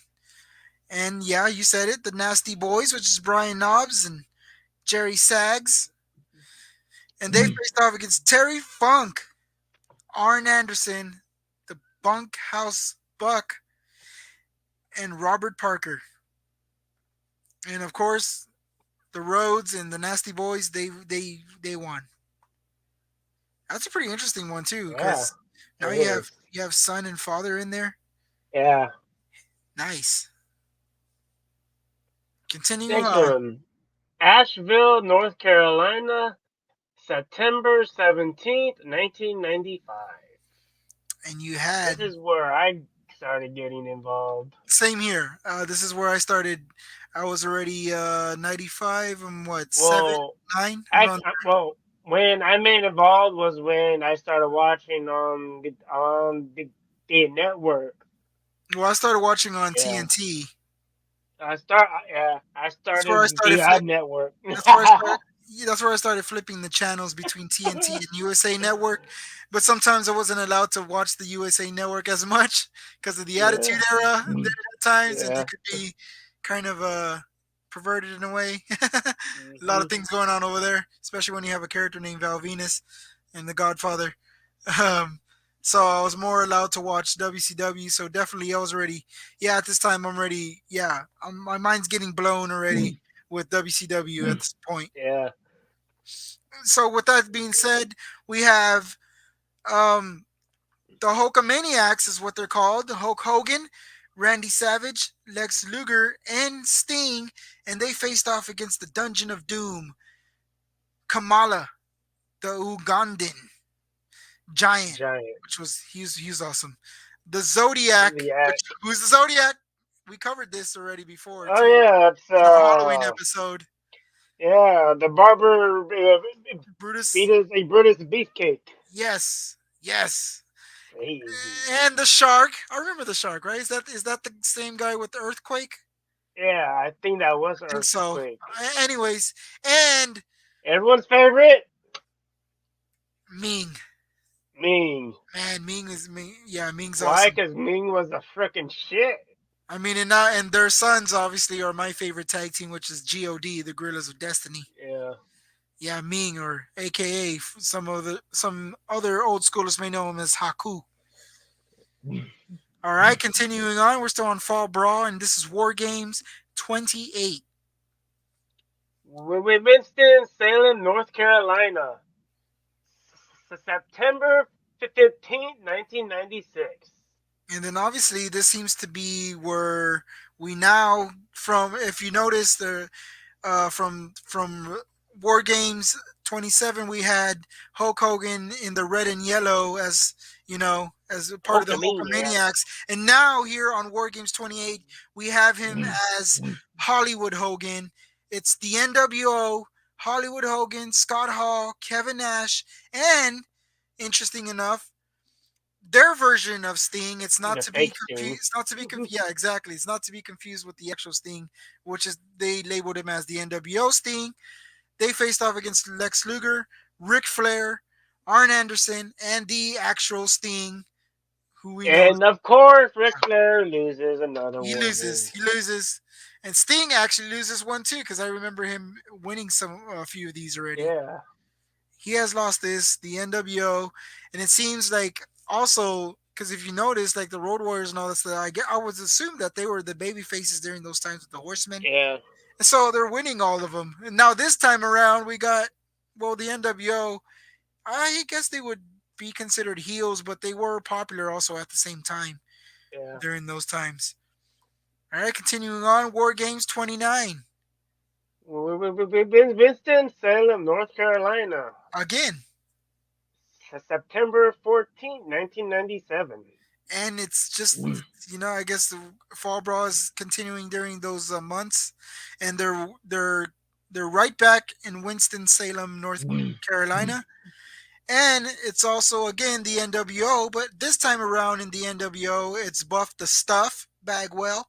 And yeah, you said it, the Nasty Boys, which is Brian Knobs and Jerry Sags, and they faced off against Terry Funk, Arn Anderson, the Bunkhouse Buck, and Robert Parker. And of course, the Rhodes and the Nasty Boys, they won. That's a pretty interesting one too, Yeah, because now it is. you have son and father in there. Yeah. Nice. Continuing Next on, one. Asheville, North Carolina, September 17th, 1995. and you This had is where I started getting involved. same here. This is where I started. I was already 95. I'm what, seven, Well, 9 around. when I made involved was when I started watching the network. Well, I started watching on Yeah, TNT. I That's where I started started the flip. network. That's where I started. Yeah, that's where I started flipping the channels between TNT and USA Network. But sometimes I wasn't allowed to watch the USA Network as much because of the Attitude Yeah, Era there at times, and you yeah. could be kind of perverted in a way. A lot of Hmm. things going on over there, especially when you have a character named Val Venus in The Godfather. Um, so I was more allowed to watch WCW. So definitely, I was already. Yeah, at this time, I'm ready. Yeah, my mind's getting blown already with WCW at this point. Yeah, So with that being said, we have um, the Hulkamaniacs is what they're called. The Hulk Hogan, Randy Savage, Lex Luger, and Sting, and they faced off against the Dungeon of Doom, Kamala, the Ugandan giant, giant. which was he was awesome. The Zodiac, which Zodiac. who's the Zodiac? We covered this already before Oh too yeah, it's in the Halloween episode. yeah, the barber Brutus, A Brutus Beefcake. yes, yes. Crazy. And the shark. I remember the shark, right? Is that the same guy with the earthquake? Yeah, I think that was I think so. Earthquake. Anyways, and Everyone's favorite? Ming. Ming. Man, Ming is Ming. Yeah, Ming's Why? awesome. Because Ming was a freaking shit. I mean, and now and their sons obviously are my favorite tag team, which is God, the Gorillas of Destiny. Yeah. Yeah, Ming, or AKA some other old schoolers may know him as Haku. All right, continuing on, we're still on Fall Brawl, and this is War Games 28. Winston Salem, North Carolina. September 15th, 1996. And then obviously this seems to be where we now from if you notice the from War Games 27 we had Hulk Hogan in the red and yellow as as a part of the Hulkamaniacs. Hulkamaniacs, and now here on War Games 28 we have him as Hollywood Hogan. It's the NWO, Hollywood Hogan, Scott Hall, Kevin Nash, and interesting enough, their version of Sting. It's not The to be fake confused. Sting. It's not to be confused. Yeah, exactly. It's not to be confused with the actual Sting, which is they labeled him as the NWO Sting. They faced off against Lex Luger, Ric Flair, Arn Anderson, and the actual Sting, who we know And of course, Ric Flair loses another he War loses. Games. He loses, and Sting actually loses one too because I remember him winning a few of these already. Yeah. He has lost this, the NWO, and it seems like also because if you notice, like the Road Warriors and all this, I was assumed that they were the baby faces during those times with the Horsemen, Yeah. and so they're winning all of them. And now this time around, we got the NWO. I guess they would be considered heels, but they were popular also at the same time Yeah. during those times. All right, continuing on, War Games 29 Winston Salem, North Carolina. again. September 14th, 1997. And it's just I guess the fall brawl is continuing during those months, and they're right back in Winston Salem, North Carolina, and it's also again the NWO, but this time around in the NWO it's Buff the Stuff Bagwell,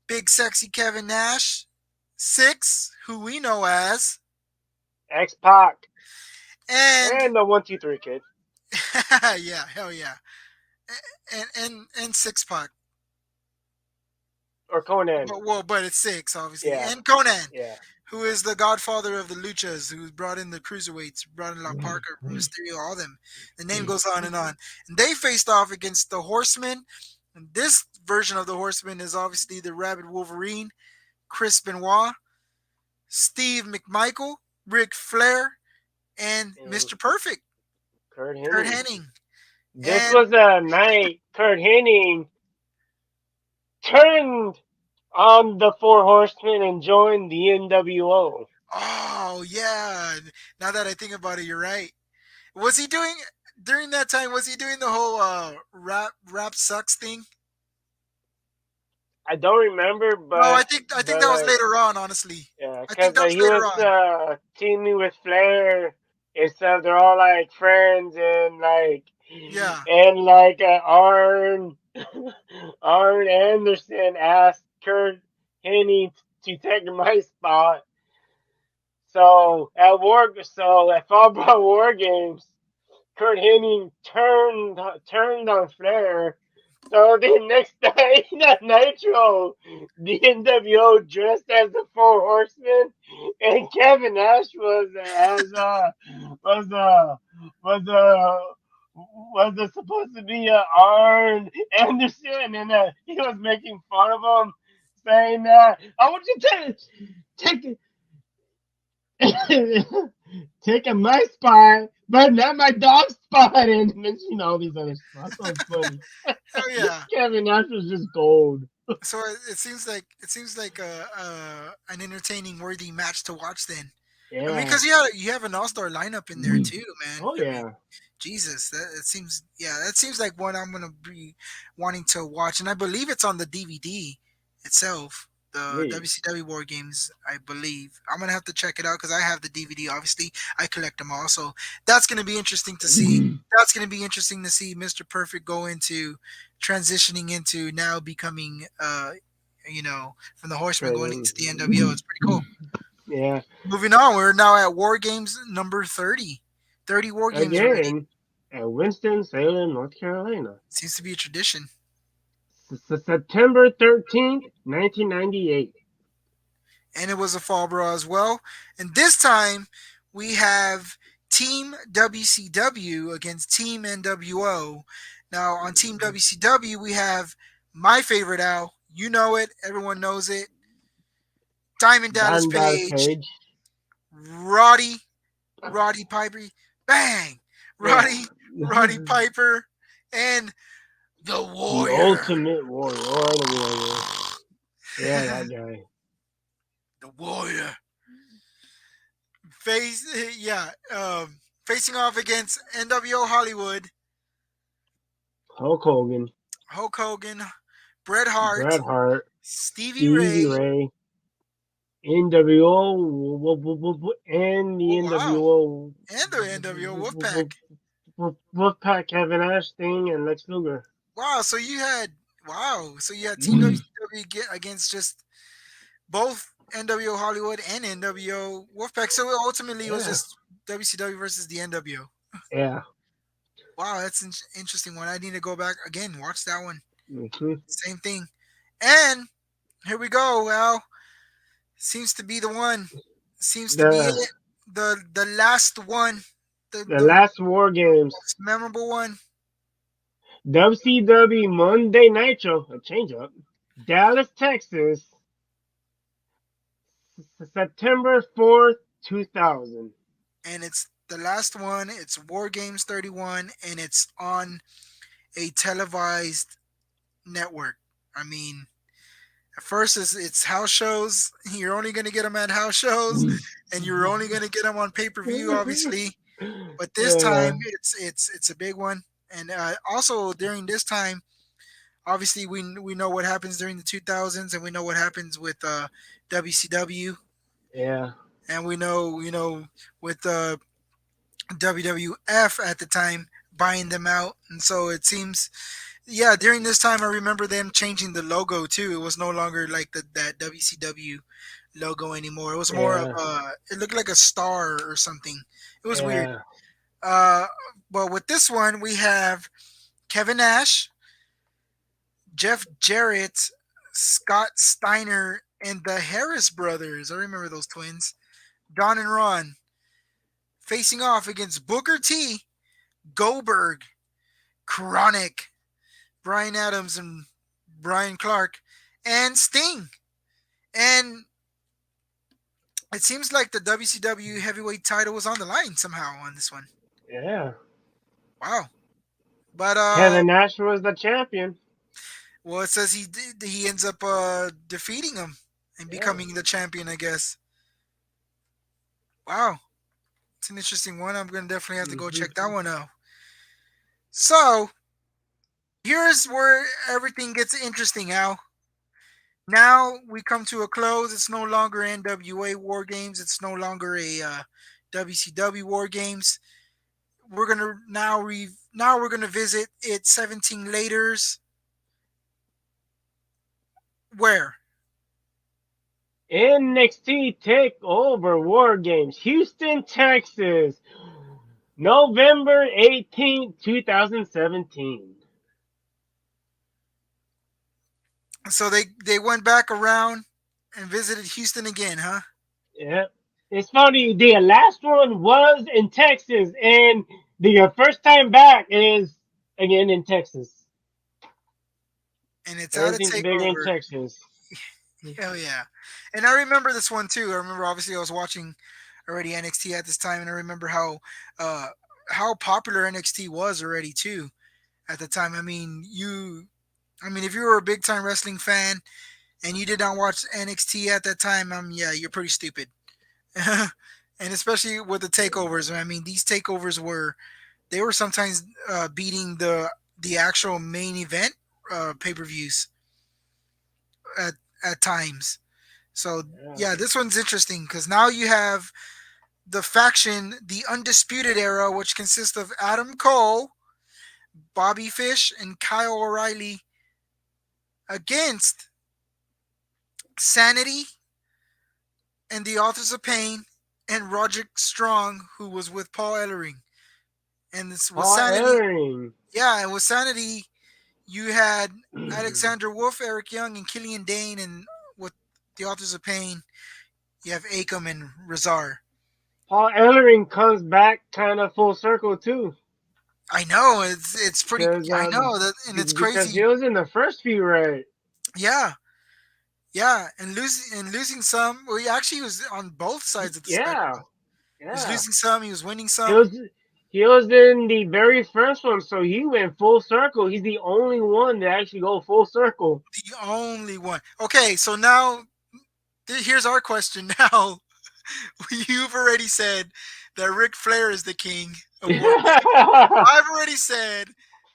Big Sexy Kevin Nash, Six, who we know as X Pac. and And the 1, 2, 3 kid. yeah, hell yeah, and Six Pack. Or Conan. But it's six obviously, Yeah. and Conan, Yeah. who is the godfather of the luchas, who brought in the cruiserweights, brought in La Parker, Mysterio, all them. The name goes on and on. And they faced off against the Horsemen. And this version of the Horsemen is obviously the Rabid Wolverine, Chris Benoit, Steve McMichael, Ric Flair, and And Mr. Perfect, Kurt Kurt Hennig. Hennig. This And was a night Kurt Hennig turned on the Four Horsemen and joined the NWO. oh yeah, now that I think about it, you're right. Was he doing during that time? Was he doing the whole rap sucks thing? I don't remember, No, but I think but that was like later on. Honestly, yeah, I think because that was he later was on. teaming with Flair and stuff. They're all like friends Yeah. and like Arn Anderson asked Kurt Hennig to take my spot. So at Fall Brawl War Games, Kurt Hennig turned on Flair. So the next day at Nitro, the NWO dressed as the Four Horsemen, and Kevin Nash was was supposed to be Arn Anderson, and he was making fun of him, saying that I want you to take taking my spot, but not my dog's spot, and mentioning all these other spots. So funny. Hell yeah. Kevin Nash was just gold. So it seems like an entertaining, worthy match to watch. Then I mean, Yeah. because you have an all star lineup in there too, man. Oh I mean, yeah. Jesus, that seems like one I'm gonna be wanting to watch, and I believe it's on the DVD itself. The Yeah. WCW War Games, I believe. I'm gonna have to check it out because I have the DVD. Obviously, I collect them all, so that's gonna be interesting to see. That's gonna be interesting to see Mr. Perfect go into transitioning into now becoming, from the Horseman going Crazy. into the NWO. It's pretty cool. Yeah. Moving on, we're now at War Games number 30. 30 War Games already. Again, at Winston-Salem, North Carolina. Seems to be a tradition. September 13th, 1998. And it was a fall brawl as well. And this time we have Team WCW against Team NWO. Now on Team WCW we have my favorite Al. You know it. Everyone knows it. Diamond Dallas Don Dallas Page, Page. Roddy, Roddy Piper, bang, Yeah. Roddy Piper, and the The Warrior. Ultimate Warrior, or the Warrior. Yeah, that guy. The Warrior. Face, yeah, facing off against NWO Hollywood, Hulk Hogan, Hulk Hogan, Bret Bret Hart, Hart, Stevie Stevie Ray. Ray, NWO, and the Oh wow, NWO and the NWO Wolfpack. Wolfpack, Kevin Nash, Sting, and Lex Luger. Wow, so you had Team WCW against just both NWO Hollywood and NWO Wolfpack. So ultimately, it was Yeah, just WCW versus the NWO. yeah. Wow, that's an interesting one. I need to go back again, watch that one. Mm-hmm. Same thing. And here we go. Well, seems to be the one. Seems to be The it. The last one. the The last War Games, most memorable one. WCW Monday Nitro, a change up, Dallas, Texas, September 4th, 2000. And it's the last one. It's War Games 31, and it's on a televised network. I mean, at first it's house shows. You're only going to get them at house shows, and you're only going to get them on pay per view, obviously. But this Yeah, time it's a big one. And also during this time, obviously we know what happens during the 2000s, and we know what happens with WCW, yeah, and we know with WWF at the time buying them out, and so it seems, yeah, during this time I remember them changing the logo too. It was no longer like that WCW logo anymore. It was more of yeah, it looked like a star or something. It was weird. yeah. Uh, but with this one, we have Kevin Nash, Jeff Jarrett, Scott Steiner, and the Harris brothers. I remember those twins, Don and Ron, facing off against Booker T, Goldberg, Chronic, Brian Adams, and Brian Clark, and Sting. And it seems like the WCW heavyweight title was on the line somehow on this one. Yeah. Wow. But Kevin Nash was the champion. well, it says he ends up defeating him and Yeah. becoming the champion, I guess. Wow, it's an interesting one. I'm gonna definitely have to go Hmm. check that one out. So here's where everything gets interesting, Al. Now we come to a close. It's no longer NWA War Games. It's no longer a WCW War Games. We're gonna now we're gonna visit it 17 later's. Where? NXT Takeover War Games, Houston, Texas, November 18th, 2017. So they went back around and visited Houston again, huh? Yeah. It's funny, the last one was in Texas, and the first time back is again in Texas. And it's at a Everything's bigger in takeover. Texas. Hell yeah! And I remember this one too. I remember obviously I was watching already NXT at this time, and I remember uh how popular NXT was already too at the time. I mean, if you were a big time wrestling fan and you did not watch NXT at that time, yeah, you're pretty stupid. And especially with the takeovers. I mean, these takeovers were sometimes beating the actual main event pay per views at at times. So Yeah. yeah, this one's interesting because now you have the faction, the Undisputed Era, which consists of Adam Cole, Bobby Fish, and Kyle O'Reilly against Sanity and the Authors of Pain and Roderick Strong, who was with Paul Ellering. And this was Paul Sanity. Ellering. Yeah, and with Sanity, you had Alexander Wolf, Eric Young, and Killian Dane, and with the Authors of Pain, you have Akam and Razar. Paul Ellering comes back kind of full circle too, I know it's pretty. because I know that, and it's because crazy. he was in the first few, right? Yeah, yeah, and losing some. Well, he actually was on both sides of the Yeah, spectrum. He was yeah. losing some. He was winning He some. was he was in the very first one, so he went full circle. He's the only one to actually go full circle. The only one. Okay, so now here's our question. Now you've already said that Ric Flair is the king of war games. I've already said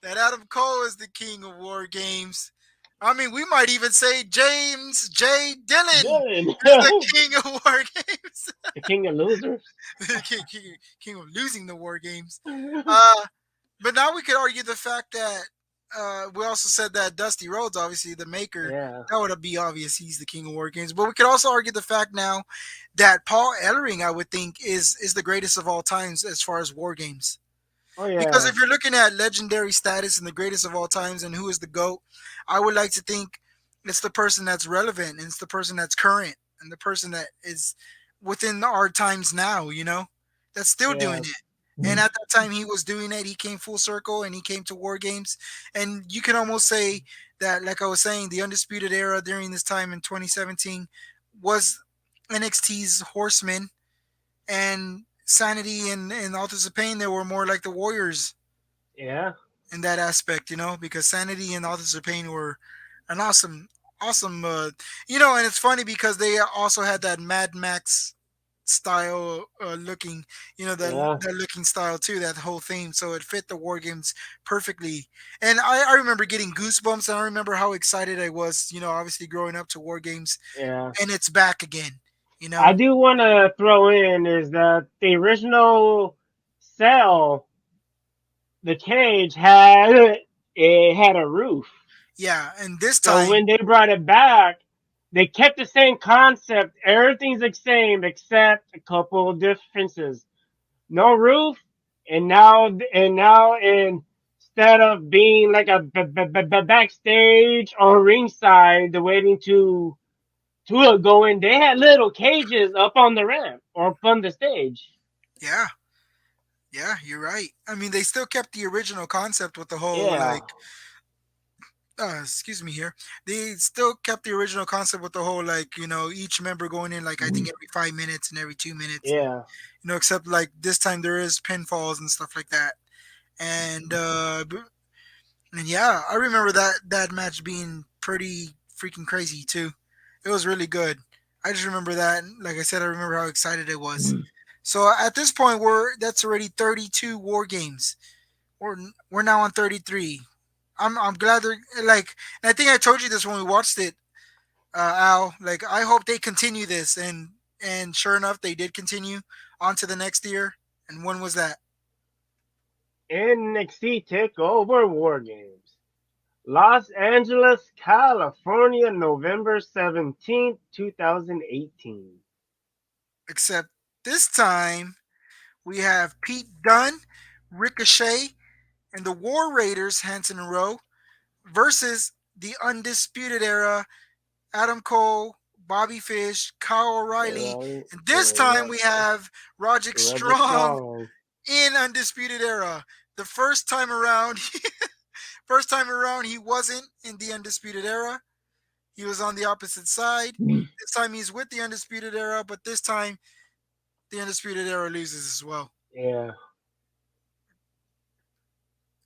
that Adam Cole is the king of war games. I mean, we might even say James J. Dillon Dylan, is the king of war games. the king of losers. King of losing the war games. Uh, but now we could argue the fact that we also said that Dusty Rhodes, obviously the maker, Yeah. that would be obvious. He's the king of war games. But we could also argue the fact now that Paul Ellering, I would think, is the greatest of all times as far as war games. Oh Because yeah. if you're looking at legendary status and the greatest of all times and who is the GOAT, I would like to think it's the person that's relevant and it's the person that's current and the person that is within our times now, that's still doing Yeah. it. And at that time he was doing it, he came full circle and he came to War Games. And you can almost say that, like I was saying, the Undisputed Era during this time in 2017 was NXT's Horsemen, and Sanity and Authors of Pain, they were more like the Warriors Yeah. in that aspect, because Sanity and Authors of Pain were an awesome, and it's funny because they also had that Mad Max style looking, Yeah. that looking style too, that whole theme. So it fit the War Games perfectly. And I remember getting goosebumps, and I remember how excited I was, obviously growing up to War Games, Yeah. and it's back again, I do want to throw in is that the original cell, the cage had a roof. Yeah, and this So time, when they brought it back, they kept the same concept. Everything's the same except a couple of differences. No roof and now instead of being like a backstage or ringside waiting to go in, they had little cages up on the ramp or up on the stage. Yeah, yeah, you're right. I mean, they still kept the original concept with the whole Yeah. like excuse me here. They still kept the original concept with the whole like, each member going in like I think every 5 minutes and every 2 minutes, and Yeah. except like this time there is pinfalls and stuff like that. And and yeah, I remember that match being pretty freaking crazy too. It was really good. I just remember that. Like I said, I remember how excited it was. So at this point, that's already 32 war games. We're now on 33. I'm glad they're like. And I think I told you this when we watched it, Al. Like I hope they continue this, and sure enough, they did continue on to the next year. And when was that? NXT Takeover War Games. Los Angeles, California, November 17th, 2018. Except this time we have Pete Dunne, Ricochet, and the War Raiders, Hanson and Rowe, versus the Undisputed Era, Adam Cole, Bobby Fish, Kyle O'Reilly, Right. and this time we have Roderick Roger Strong Strong. in Undisputed Era. The first time around, first time around he wasn't in the Undisputed Era. He was on the opposite side. This time he's with the Undisputed Era, but this time the Undisputed Era loses as well. Yeah.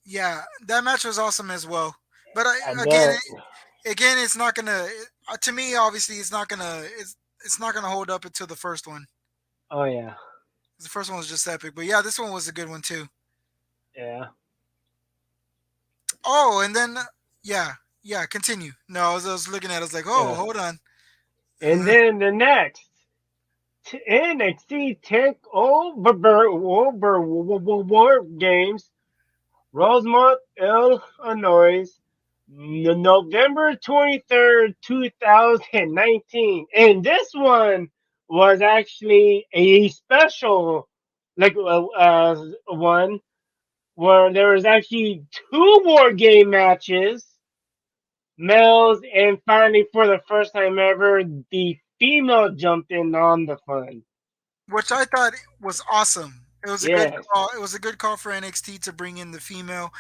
Yeah, that match was awesome as well. But And again, then, again, it's not gonna. To me, obviously, it's not gonna hold up until the first one. oh yeah. The first one was just epic, but yeah, this one was a good one too. Yeah. Oh, and then yeah, yeah, continue. No, I was looking at it, I was like, oh, Yeah. hold on. And then the next NXT Takeover War Games, Rosemont, Illinois, November 23rd, 2019. And this one was actually a special, like one where there was actually two war game matches, males, and finally for the first time ever, the female jumped in on the fun. Which I thought was awesome. It was a good Yes. call. It was a good call for NXT to bring in the female.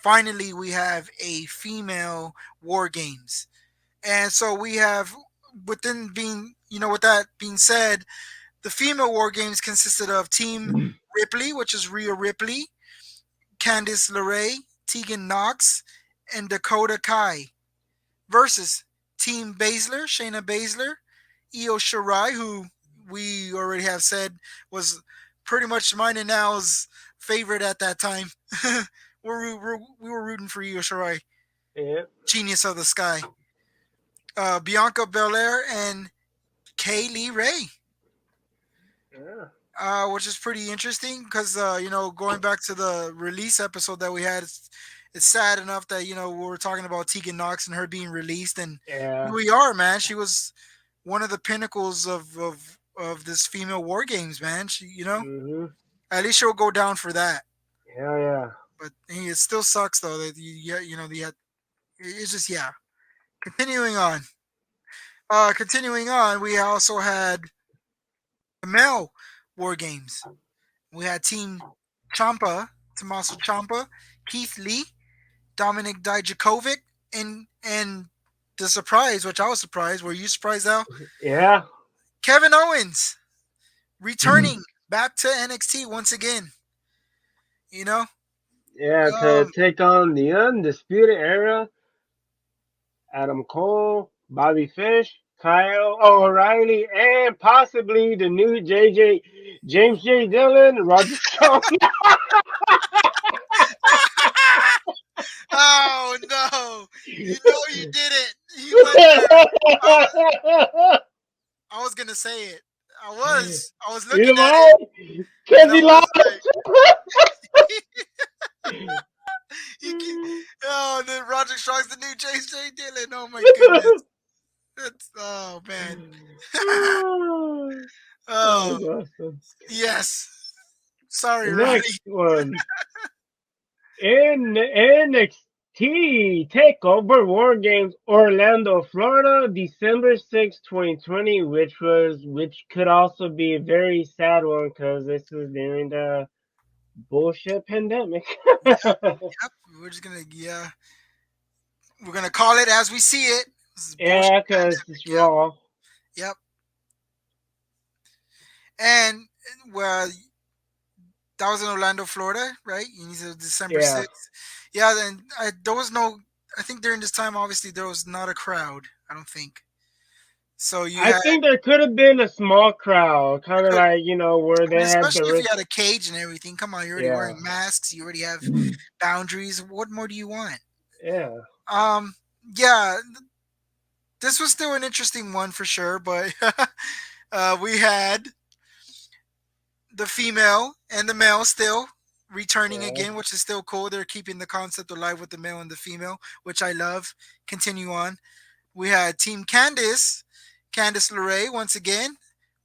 Finally, we have a female War Games, and so we have within being with that being said, the female War Games consisted of Team Ripley, which is Rhea Ripley, Candice LeRae, Tegan Knox, and Dakota Kai, versus Team Baszler, Shayna Baszler, Io Shirai, who we already have said was pretty much mine and Al's favorite at that time. We were rooting for Io Shirai, Yeah. genius of the sky. Bianca Belair and Kaylee Ray, Yeah. which is pretty interesting because going back to the release episode that we had, it's sad enough that we were talking about Tegan Knox and her being released, and here Yeah. we are, man. She was one of the pinnacles of this female war games, man. She, Hmm. at least she'll go down for that. Yeah. Yeah. But hey, it still sucks though that it's just yeah. Continuing on, we also had the male war games. We had Team Champa, Tommaso Champa, Keith Lee, Dominic Dijakovic, and the surprise, which I was surprised. Were you surprised, Al? Yeah. Kevin Owens returning back to NXT once again. You know, Yeah, to um, take on the Undisputed Era, Adam Cole, Bobby Fish, Kyle O'Reilly, and possibly the new James J. Dillon, Roger Strong. oh no, you did it. You went there. I was, I was gonna say it. I was You know looking at why? it, Because and I he lost. was like, you can, oh, the Roger Strong's the new James J. Dillon. Oh my goodness, that's oh man. Oh, that oh was awesome. yes. Sorry, Roddy. Next one. In NXT Takeover War Games Orlando, Florida, December 6th, 2020, which could also be a very sad one because this was during the bullshit pandemic. Yep, we're just gonna yeah, we're gonna call it as we see it. This is bullshit Yeah, because pandemic. it's Yep, Raw. yep. And well, that was in Orlando, Florida, right? You said December Yeah. 6th. Yeah, then there was no. I think during this time, obviously, there was not a crowd. I don't think so. You I had, think there could have been a small crowd, kind of like, where and they had the especially if you rich. had a cage and everything. Come on, you're already Yeah. wearing masks. You already have boundaries. What more do you want? Yeah. Um, yeah, this was still an interesting one for sure, but we had the female and the male still returning Yeah. again, which is still cool. They're keeping the concept alive with the male and the female, which I love. Continue on. We had Team Candice LeRae once again.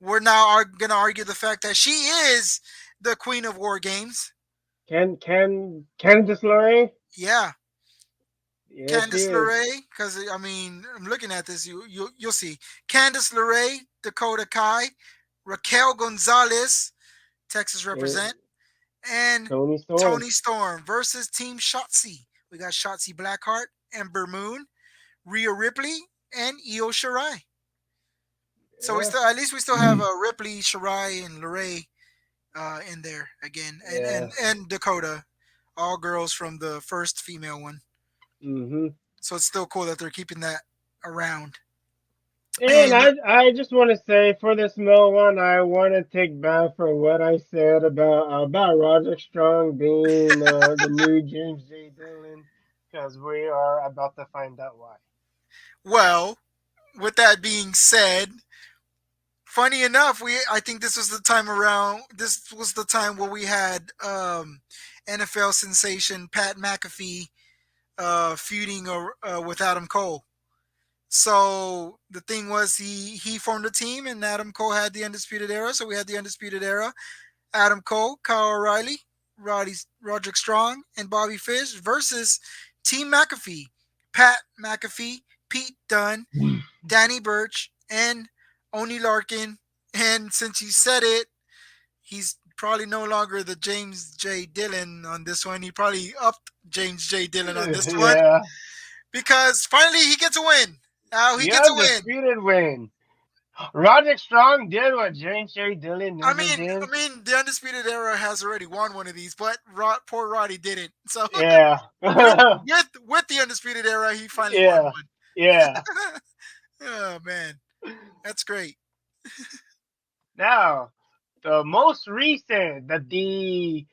We're now going to argue the fact that she is the queen of war games. Candice LeRae? Yeah, Yeah, she Candice is. LeRae. Because I mean, I'm looking at this. You'll see Candice LeRae, Dakota Kai, Raquel Gonzalez, Texas Yeah. represent, and Tony Storm. Tony Storm versus Team Shotzi. We got Shotzi Blackheart, Ember Moon, Rhea Ripley, and Io Shirai. So we Yeah. still, at least we still have Ripley, Shirai, and Lorray in there again, and Yeah. Dakota, all girls from the first female one. Hmm. So it's still cool that they're keeping that around. And And I just want to say for this middle one, I want to take back for what I said about Roger Strong being the new James J. Dillon, because we are about to find out why. well, with that being said, funny enough, we I think this was the time around. This was the time where we had NFL sensation Pat McAfee feuding with Adam Cole. So the thing was, he formed a team, and Adam Cole had the Undisputed Era. So we had the Undisputed Era: Adam Cole, Kyle O'Reilly, Roderick Strong, and Bobby Fish versus Team McAfee: Pat McAfee, Pete Dunne, Danny Burch, and Oni Larkin. And since you said it, he's probably no longer the James J. Dillon on this one. He probably upped James J. Dillon on this one Yeah. because finally he gets a win. Now he The gets a win. undisputed win. Roderick Strong did what James J. Dillon I never mean, did. the Undisputed Era has already won one of these, but poor Roddy didn't. So Yeah. with the Undisputed Era, he finally won Yeah. Yeah. one. Oh man, that's great. Now, the most recent, the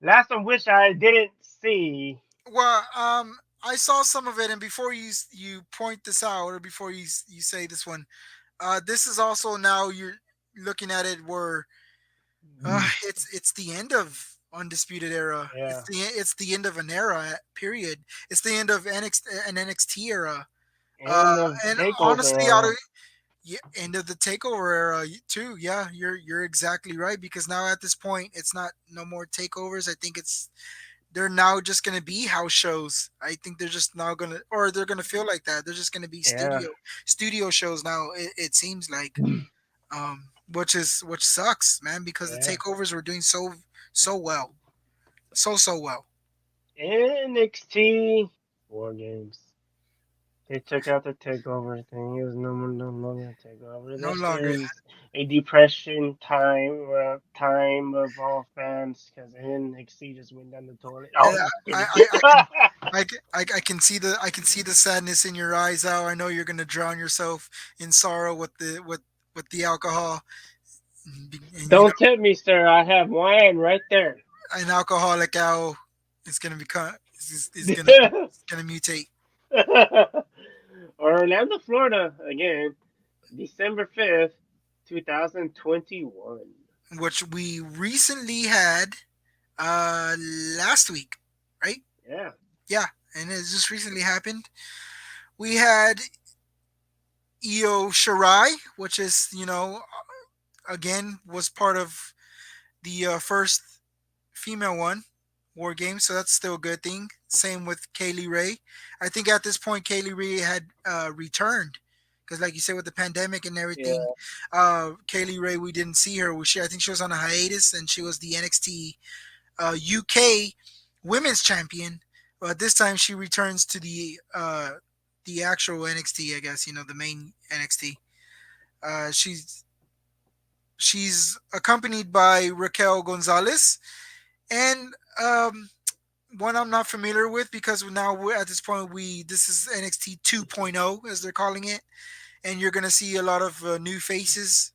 last one which I didn't see. Well, I saw some of it, and before you point this out, or before you say this one, this is also now you're looking at it where it's the end of Undisputed Era. Yeah. It's the end of an era. Period. It's the end of an NXT era. End of And takeover honestly, out of era. yeah, end of the takeover era too. Yeah, you're exactly right because now at this point, it's not no more takeovers. I think they're now just gonna be house shows. I think they're just now gonna, or they're gonna feel like that. They're just gonna be Yeah. studio shows now. It seems like, which sucks, man, because the Yeah. takeovers were doing so well, so well. NXT War Games. They took out the takeover thing. It was no longer a takeover. No This longer. is a depression time of all fans because NXT just went down the toilet. And Oh, just I, kidding. I, I can. I can see the sadness in your eyes, Al. I know you're gonna drown yourself in sorrow with the alcohol, and Don't tip me, sir. I have wine right there. an alcoholic Al is gonna become is gonna mutate, Orlando, Florida, again, December 5th, 2021. which we recently had last week, right? Yeah, Yeah, and it just recently happened. We had Io Shirai, which is again was part of the first. female one, War Games, so that's still a good thing. Same with Kaylee Ray. I think at this point Kaylee Ray had returned because, like you said, with the pandemic and Yeah, everything, Kaylee Ray we didn't see her. I think she was on a hiatus, and she was the NXT UK Women's Champion. But this time she returns to the actual NXT, I guess the main NXT. She's accompanied by Raquel Gonzalez and one I'm not familiar with because now we're at this point we this is NXT 2.0 as they're calling it, and you're gonna see a lot of new faces,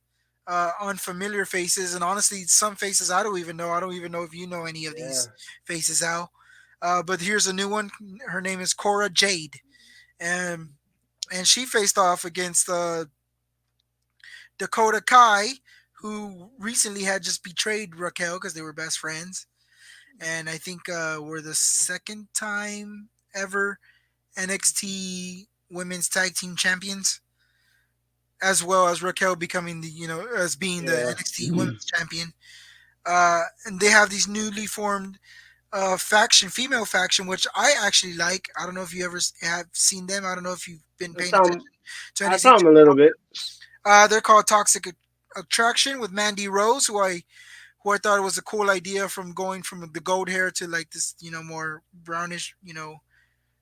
unfamiliar faces, and honestly some faces I don't even know. I don't even know if you know any of yeah, these faces, Al. But here's a new one. Her name is Cora Jade, and she faced off against Dakota Kai, who recently had just betrayed Raquel because they were best friends, and I think we're the second time ever NXT Women's Tag Team Champions, as well as Raquel becoming as being the yeah. NXT Women's Champion. And they have these newly formed female faction, which I actually like. I don't know if you ever have seen them. I don't know if you've been I paying saw him. attention to I NXT. saw him a little bit. They're called Toxic Attraction with Mandy Rose, who I thought was a cool idea from going from the gold hair to like this, more brownish,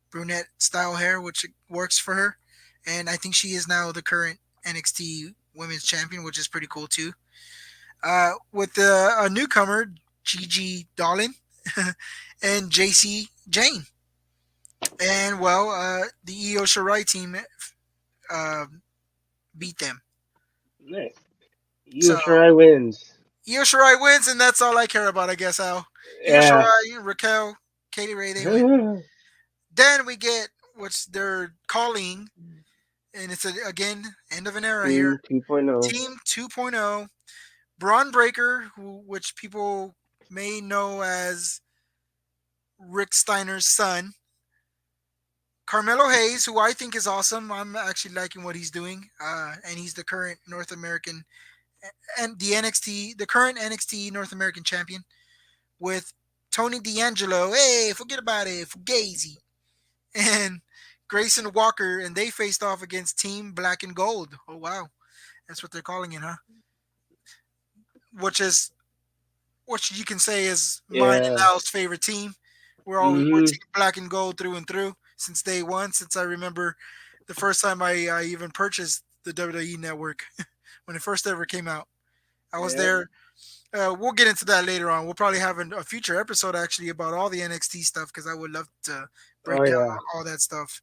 brunette style hair, which works for her. And I think she is now the current NXT Women's Champion, which is pretty cool too. With a newcomer, Gigi Dolan and JC Jane. And well, the Io Shirai team uh, beat them. Nice. Io So Shirai wins. Io Shirai wins, and that's all I care about, I guess, Al. Io Yeah. Shirai, Raquel, Katie Ray, they win. Then we get what they're calling, and it's again end of an era here. Team 2.0. Team 2.0, Braun Breaker, which people may know as Rick Steiner's son. Carmelo Hayes, who I think is awesome. I'm actually liking what he's doing, and he's the current North American and the current NXT North American champion with Tony D'Angelo. Hey, forget about it, Fugazi, and Grayson Walker, and they faced off against Team Black and Gold. Oh wow, that's what they're calling it, huh? Which is what you can say is mine and Yeah. Al's favorite team. We're Hmm. Team Black and Gold through and through since day one. Since I remember the first time I even purchased the WWE Network when it first ever came out, I was Yeah. there. We'll get into that later on. We'll probably have a future episode actually about all the NXT stuff because I would love to Oh break down yeah. all that stuff.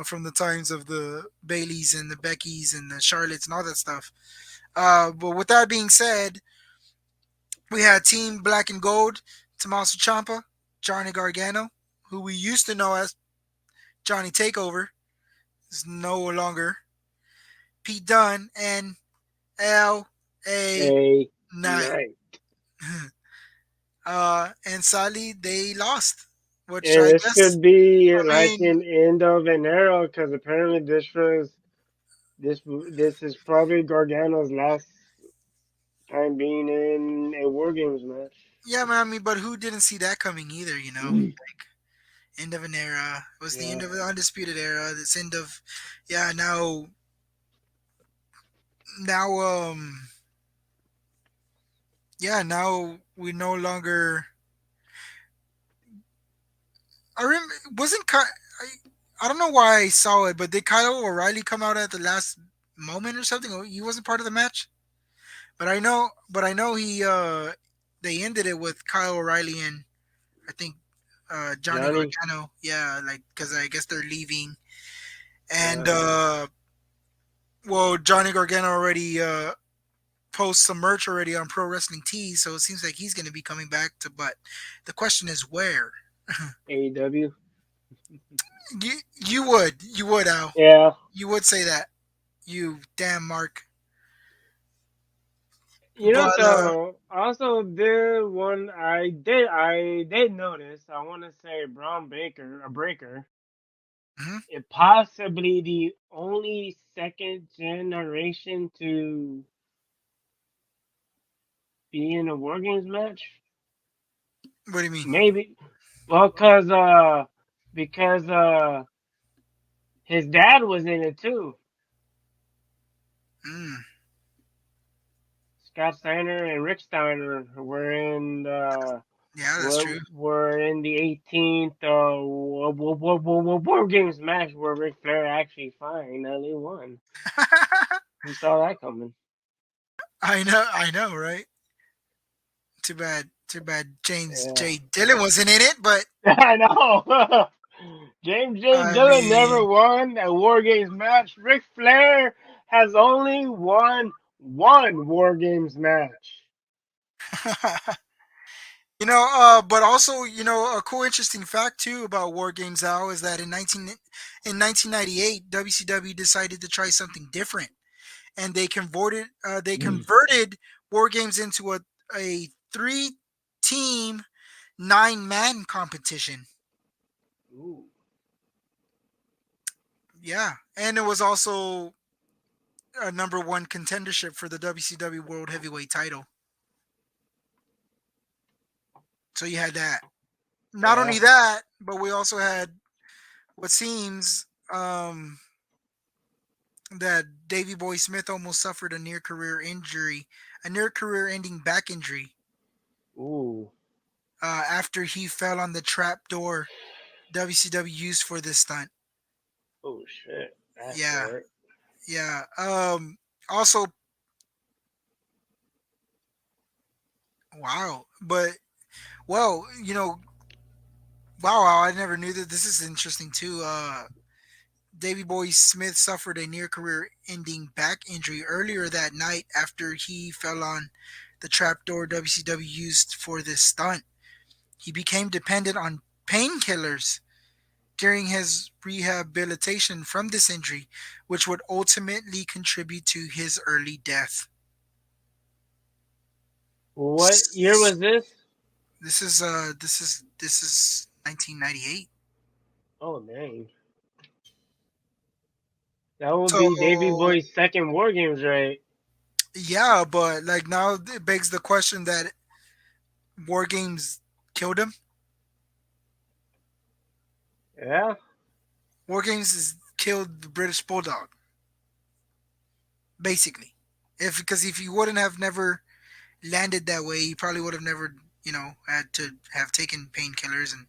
From the times of the Baileys and the Beckys and the Charlottes and all that stuff. But with that being said, we had Team Black and Gold, Tommaso Ciampa, Johnny Gargano, who we used to know as Johnny Takeover, is no longer, Pete Dunne, and L.A. A Knight. night. And sadly, they lost, which And I this guess, could be I like mean, an end of an era because apparently this is probably Gargano's last time being in a War Games match. yeah, man, but who didn't see that coming either, End of an era. It was the end Yeah. of the Undisputed Era. This end of, yeah, now, yeah, now we no longer. I remember wasn't I don't know why I saw it, but did Kyle O'Reilly come out at the last moment or something? Or he wasn't part of the match, but I know he they ended it with Kyle O'Reilly and I think Johnny Johnny. Gargano. Yeah, like because I guess they're leaving, and Yeah. well, Johnny Gargano already posts some merch already on Pro Wrestling Tees, so it seems like he's going to be coming back to. But the question is where. AEW. You would Al, Yeah. you would say that. You damn Mark. You know, But so also the one I did notice. I want to say Braun Baker, a Breaker, mhm. is possibly the only second generation to be in a War Games match. What do you mean? Maybe, well, because his dad was in it too. Mm, Scott Steiner and Rick Steiner yeah, that's true. were in the 18th War Games match where Ric Flair actually finally won. Who saw that coming? I know, right? Too bad. James Yeah, J. Dillon wasn't in it, but I know. James J. I Dillon never mean, won a War Games match. Ric Flair has only won one War Games match. but also, a cool, interesting fact too about War Games Al is that in 1998, WCW decided to try something different, and they converted War Games into a three team 9-man competition. Ooh, Yeah, and it was also a number one contendership for the WCW World Heavyweight Title. So you had that. Not yeah. only that, but we also had what seems that Davy Boy Smith almost suffered a near career ending back injury Ooh, after he fell on the trap door WCW used for this stunt. oh shit, that Yeah, hurt. yeah. Also, wow. But well, wow. I never knew that. This is interesting too. Davy Boy Smith suffered a near career ending back injury earlier that night after he fell on the trapdoor WCW used for this stunt. He became dependent on painkillers during his rehabilitation from this injury, which would ultimately contribute to his early death. What year was this? This is 1998. Oh dang, that would be Davy So Boy's second War Games, right? yeah, but like now it begs the question that War Games killed him. Yeah, War Games has killed the British Bulldog, basically. If Because if he wouldn't have never landed that way, he probably would have never, had to have taken painkillers, and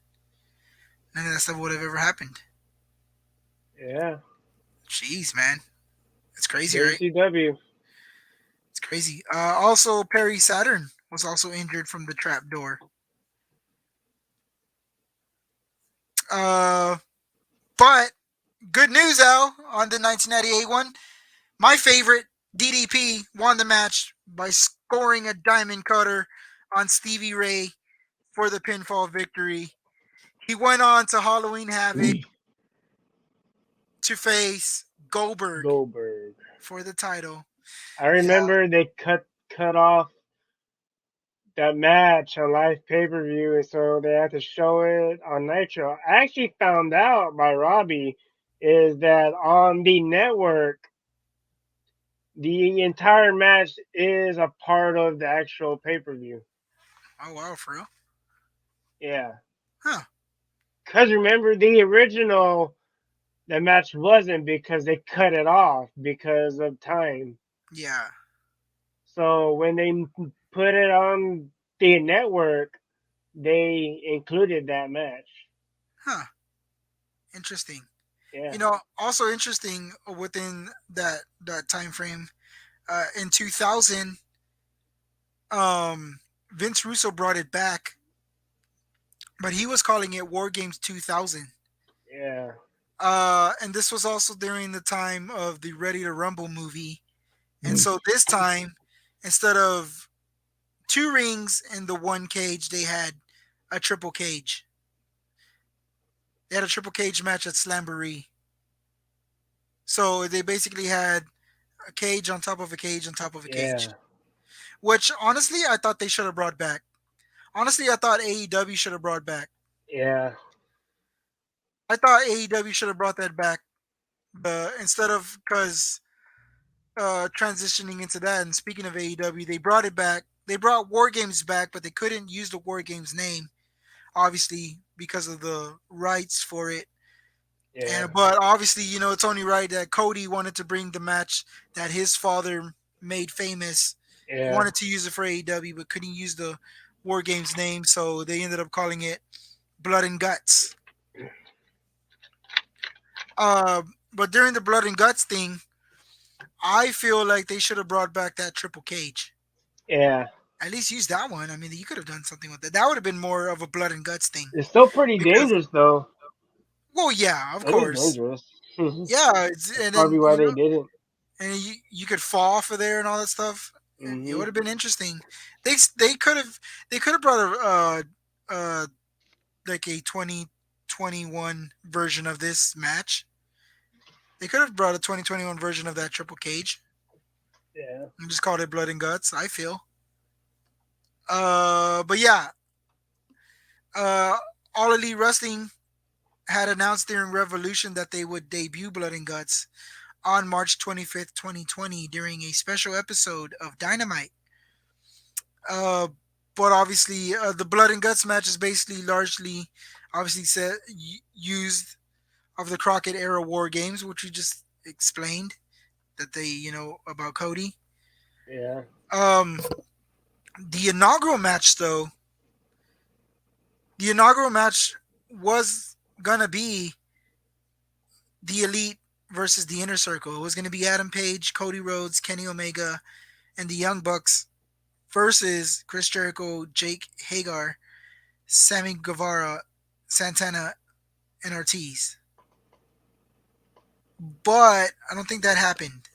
none of that stuff would have ever happened. yeah. Jeez, man, it's crazy, right? WCW. It's crazy. Also, Perry Saturn was also injured from the trap door. Uh, but good news, Al, on the 1998 one. My favorite, DDP, won the match by scoring a diamond cutter on Stevie Ray for the pinfall victory. He went on to Halloween Havoc to face Goldberg Goldberg. for the title. I Yeah. remember they cut off that match on live pay per view, and so they had to show it on Nitro. I actually found out by Robbie is that on the network, the entire match is a part of the actual pay per view. Oh wow, for real? Yeah, Huh? because remember the original, the match wasn't because they cut it off because of time. Yeah. So when they put it on the network, they included that match. Huh? Interesting. Yeah, Also interesting within that time frame. In 2000, Vince Russo brought it back, but he was calling it War Games 2000. yeah. And this was also during the time of the Ready to Rumble movie. And so this time, instead of two rings in the one cage, they had a triple cage. They had a triple cage match at Slamboree. So they basically had a cage on top of a cage on top of a cage, Yeah, which honestly I thought they should have brought back. Honestly, I thought AEW should have brought back. yeah, I thought AEW should have brought that back. Instead of because transitioning into that. And speaking of AEW, they brought it back. They brought War Games back, but they couldn't use the War Games name. obviously because of the rights for it. Yeah. And but obviously, it's only right that Cody wanted to bring the match that his father made famous. Yeah. Wanted to use it for AEW, but couldn't use the War Games name, so they ended up calling it Blood and Guts. But during the Blood and Guts thing, I feel like they should have brought back that triple cage. Yeah. At least use that one. I mean, you could have done something with that. That would have been more of a Blood and Guts thing. It's still pretty Because, dangerous though. well, yeah, of It is course, dangerous. yeah, That's and probably then why they didn't. and you could fall off of there and all that stuff. It Hmm. would have been interesting. They could have brought like a 2021 version of this match. They could have brought a 2021 version of that triple cage Yeah. and just called it Blood and Guts. I feel. But yeah, uh, All Elite Wrestling had announced during Revolution that they would debut Blood and Guts on March 25th, 2020, during a special episode of Dynamite. Uh, but obviously, the Blood and Guts match is basically largely, obviously, used of the Crockett era War Games, which we just explained that they, about Cody. Yeah. Um, the inaugural match, though, the inaugural match was gonna be the Elite versus the Inner Circle. It was gonna be Adam Page, Cody Rhodes, Kenny Omega, and the Young Bucks versus Chris Jericho, Jake Hagar, Sammy Guevara, Santana, and Ortiz. But I don't think that happened.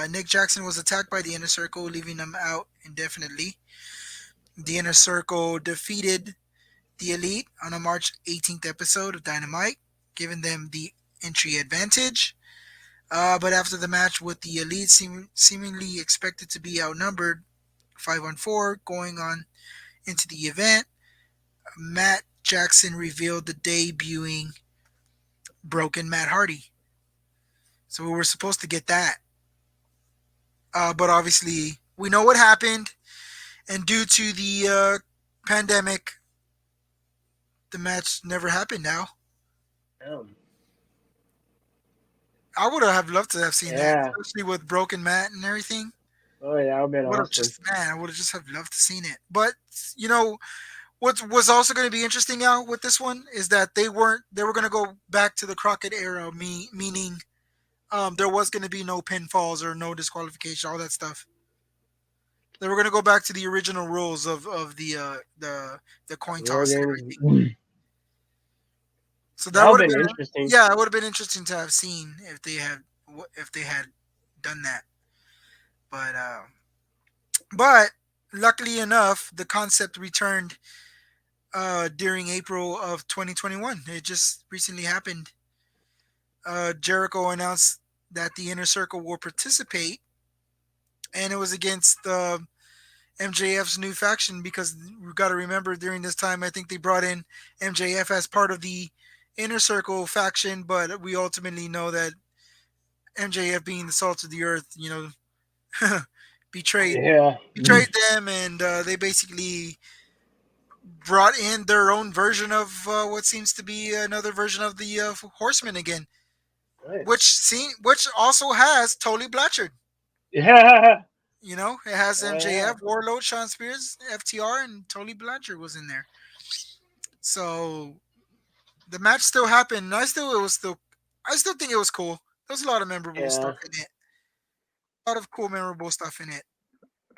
Nick Jackson was attacked by the Inner Circle, leaving them out indefinitely. The Inner Circle defeated the Elite on a March 18th episode of Dynamite, giving them the entry advantage. But after the match with the Elite seemingly expected to be outnumbered 5-on-4 going on into the event, Matt Jackson revealed the debuting Broken Matt Hardy. So we were supposed to get that. But obviously, we know what happened. And due to the pandemic, the match never happened now. Damn. I would have loved to have seen that, Yeah. especially with Broken Matt and everything. Oh yeah, that would've been Would have awesome. just man, I would have just have loved to seen it. But you know what was also going to be interesting now with this one is that they were going to go back to the Crockett era, meaning there was going to be no pinfalls or no disqualification, all that stuff. They were going to go back to the original rules of the coin War toss and games. everything. So that That would would've have been been interesting. yeah, it would have been interesting to have seen if they had done that. But but luckily enough, the concept returned during April of 2021. It just recently happened. Jericho announced that the Inner Circle will participate, and it was against MJF's new faction because we've got to remember during this time, I think they brought in MJF as part of the Inner Circle faction, but we ultimately know that MJF, being the salt of the earth, betrayed Yeah. betrayed them, and they basically brought in their own version of what seems to be another version of the Horsemen again, Nice. which also has Tully Blanchard. Yeah. It has Oh yeah. MJF, Warlord, Sean Spears, FTR, and Tully Blanchard was in there. So the match still happened. And I still think it was cool. There's a lot of memorable Yeah. stuff in it. A lot of cool, memorable stuff in it.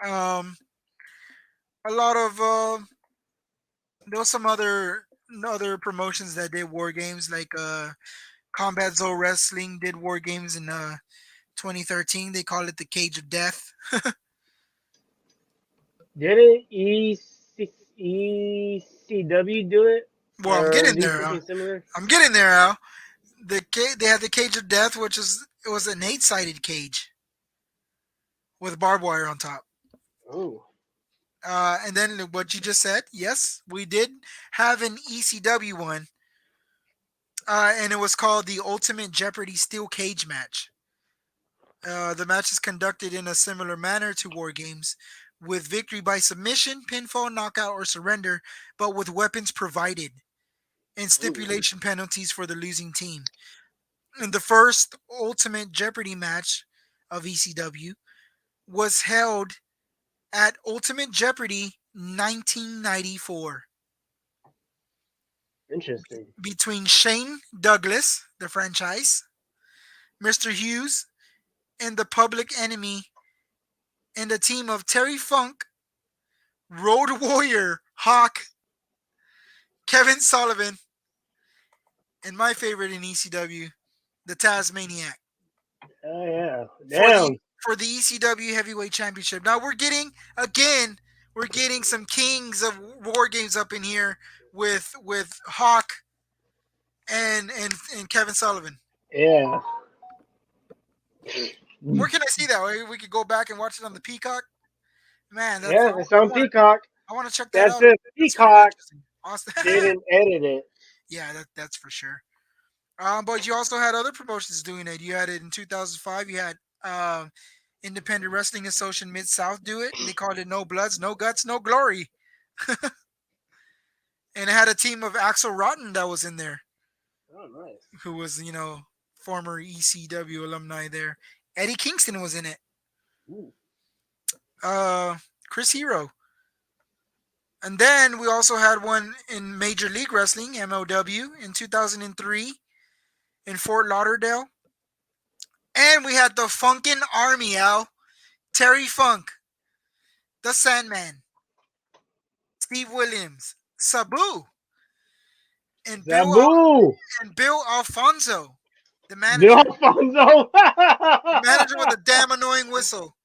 Um, a lot of there was some other promotions that did war games like Combat Zone Wrestling did war games in 2013. They call it the Cage of Death. Didn't ECW do it Well, I'm or getting do there. something similar? I'm getting there, Al. They had the Cage of Death, which is it was an 8-sided cage with barbed wire on top. Oh. And then what you just said, yes, we did have an ECW one, and it was called the Ultimate Jeopardy Steel Cage Match. The match is conducted in a similar manner to War Games, with victory by submission, pinfall, knockout, or surrender, but with weapons provided. and Ooh, stipulation penalties for the losing team. And the first Ultimate Jeopardy match of ECW was held at Ultimate Jeopardy 1994 interesting. between Shane Douglas, the franchise, Mr. Hughes, and the Public Enemy, and the team of Terry Funk, Road Warrior, Hawk, Kevin Sullivan, and my favorite in ECW, the Tasmaniac, Oh yeah, for the damn. for the ECW Heavyweight Championship. Now we're getting some kings of war games up in here with Hawk and Kevin Sullivan. Yeah, Where can I see that? We could go back and watch it on the Peacock. Man, that's yeah. It's on Peacock. I want to check that That's out. it. That's very Peacock interesting. Austin. didn't edit it. Yeah, that's for sure. But you also had other promotions doing it. You had it in 2005. You had Independent Wrestling Association Mid South do it. They called it No Bloods, No Guts, No Glory, and it had a team of Axel Rotten that was in there, Oh, nice. who was former ECW alumni there. Eddie Kingston was in it. Ooh, Uh, Chris Hero, and then we also had one in Major League Wrestling (MLW) in 2003 in Fort Lauderdale, and we had the Funkin' Army, Al, Terry Funk, the Sandman, Steve Williams, Sabu, and Zabu, Bill Alfonso, the Bill manager, Alfonso. the manager with a damn annoying whistle.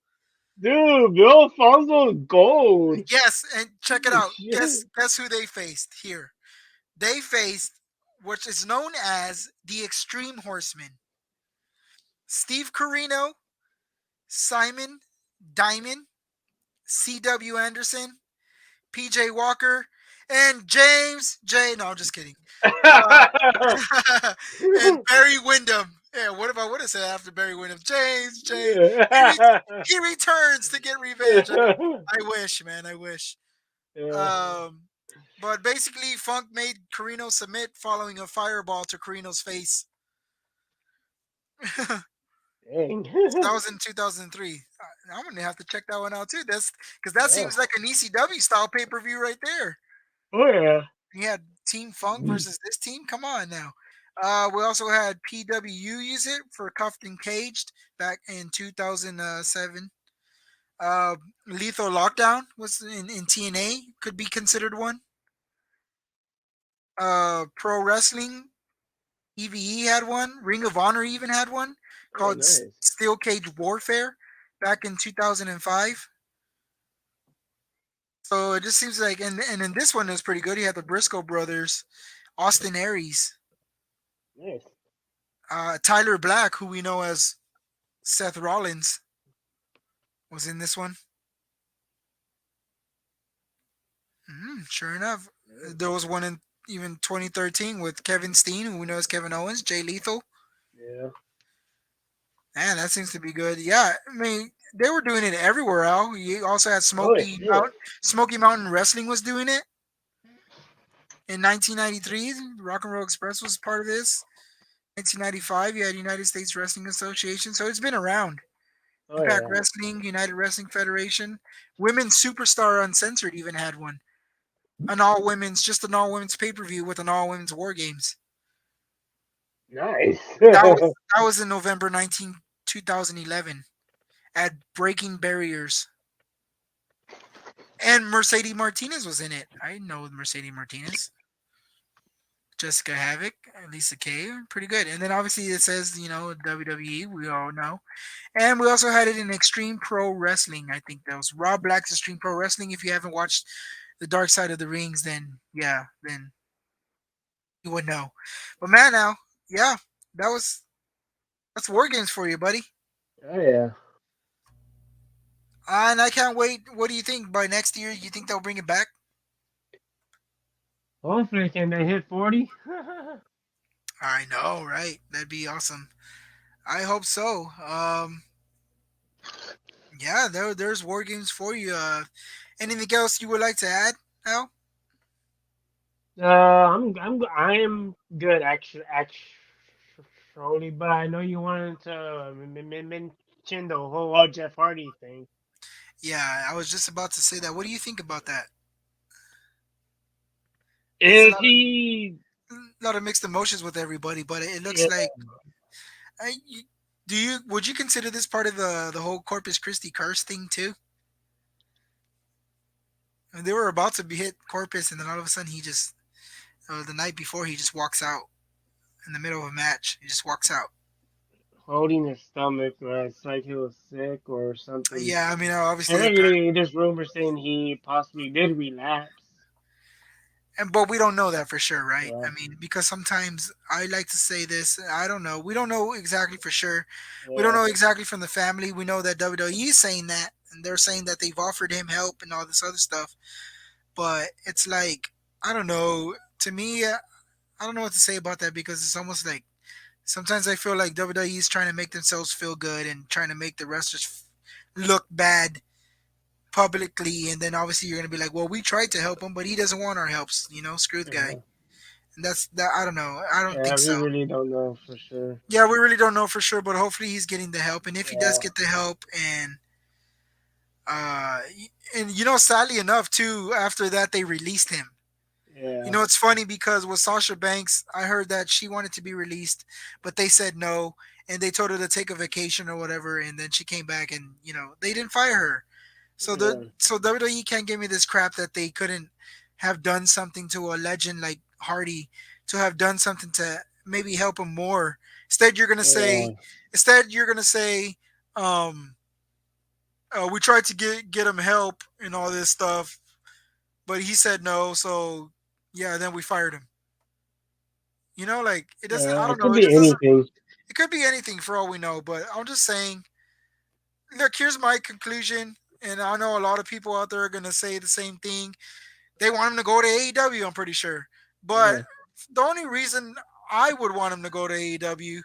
Dude, Bill Alfonso is gold. Yes, and check it Holy out. shit. Guess who they faced here? They faced what is known as the Extreme Horsemen: Steve Carino, Simon Diamond, C.W. Anderson, P.J. Walker, and James J. No, I'm just kidding. Uh, and Barry Windham. Yeah, what is it after Barry Windham? James J. He, re- he returns to get revenge. I wish, man. I wish. Yeah, Um, but basically, Funk made Carino submit following a fireball to Carino's face. So dang. that was in 2003. I'm gonna have to check that one out too. That's because that Yeah. seems like an ECW style pay per view right there. Oh yeah. You had Team Funk versus this team. Come on now. We also had PWU use it for Cuffed and Caged back in 2007. Uh, Lethal Lockdown was in TNA, could be considered one. Pro Wrestling EVE had one. Ring of Honor even had one Oh called nice. Steel Cage Warfare back in 2005. So it just seems like, and in this one is pretty good. You had the Briscoe brothers, Austin Aries, Nice. Tyler Black, who we know as Seth Rollins, was in this one. Sure enough, there was one in even 2013 with Kevin Steen, who we know as Kevin Owens, Jay Lethal. Yeah. Man, that seems to be good. Yeah, I mean they were doing it everywhere. Al, you also had Oh shit. Smoky Mountain Wrestling was doing it in 1993. Rock and Roll Express was part of this. 1995, you had United States Wrestling Association, so it's been around. Oh Impact yeah. Wrestling, United Wrestling Federation, Women's Superstar Uncensored even had one. Just an all women's pay per view with an all women's war games. Nice. That was in November 2011 at Breaking Barriers. And Mercedes Martinez was in it. I know Mercedes Martinez. Jessica Havoc, Lisa Kay, pretty good. And then obviously it says, WWE, we all know. And we also had it in Extreme Pro Wrestling. I think that was Rob Black's Extreme Pro Wrestling. If you haven't watched The Dark Side of the Rings, then yeah, then you would know. But man, now, yeah, that was that's war games for you, buddy. Oh yeah. And I can't wait. What do you think by next year? You think they'll bring it back? Hopefully, can they hit 40? I know, right? That'd be awesome. I hope so. Yeah, there's war games for you. Anything else you would like to add, Al? I'm good actually, but I know you wanted to mention the whole Jeff Hardy thing. Yeah, I was just about to say that. What do you think about that? There's Is he? a lot of mixed emotions with everybody, but it looks Yeah, like you, do you would you consider this part of the whole Corpus Christi curse thing too? I mean, they were about to be hit Corpus, and then all of a sudden he just the night before he just walks out in the middle of a match. He just walks out. holding his stomach, man. It's like he was sick or something. Yeah, I mean, obviously, Apparently, there's rumors saying he possibly did relapse. and but we don't know that for sure, right? Yeah, I mean, because sometimes I like to say this. I don't know. We don't know exactly for sure. We don't yeah, know exactly from the family. We know that WWE is saying that, and they're saying that they've offered him help and all this other stuff. But it's like I don't know. To me, I don't know what to say about that because it's almost like sometimes I feel like WWE is trying to make themselves feel good and trying to make the wrestlers look bad publicly, and then obviously you're gonna be like, well, we tried to help him, but he doesn't want our helps. Screw the guy. yeah. And that's that. I don't know. I don't Yeah, think we so. really don't know for sure. Yeah, we really don't know for sure, but hopefully he's getting the help. And if he does Yeah, get the help, uh, and sadly enough, too, after that they released him. yeah, It's funny because with Sasha Banks, I heard that she wanted to be released, but they said no, and they told her to take a vacation or whatever, and then she came back, and they didn't fire her. yeah, So WWE can't give me this crap that they couldn't have done something to a legend like Hardy to have done something to maybe help him more. Instead, you're gonna say, yeah, instead you're gonna say, um, we tried to get him help and all this stuff, but he said no. So yeah, then we fired him. Like it doesn't. I yeah. don't It know. could It be just doesn't. anything. It could be anything for all we know. But I'm just saying. Look, here's my conclusion, and I know a lot of people out there are gonna say the same thing. They want him to go to AEW. I'm pretty sure. But Yeah, the only reason I would want him to go to AEW,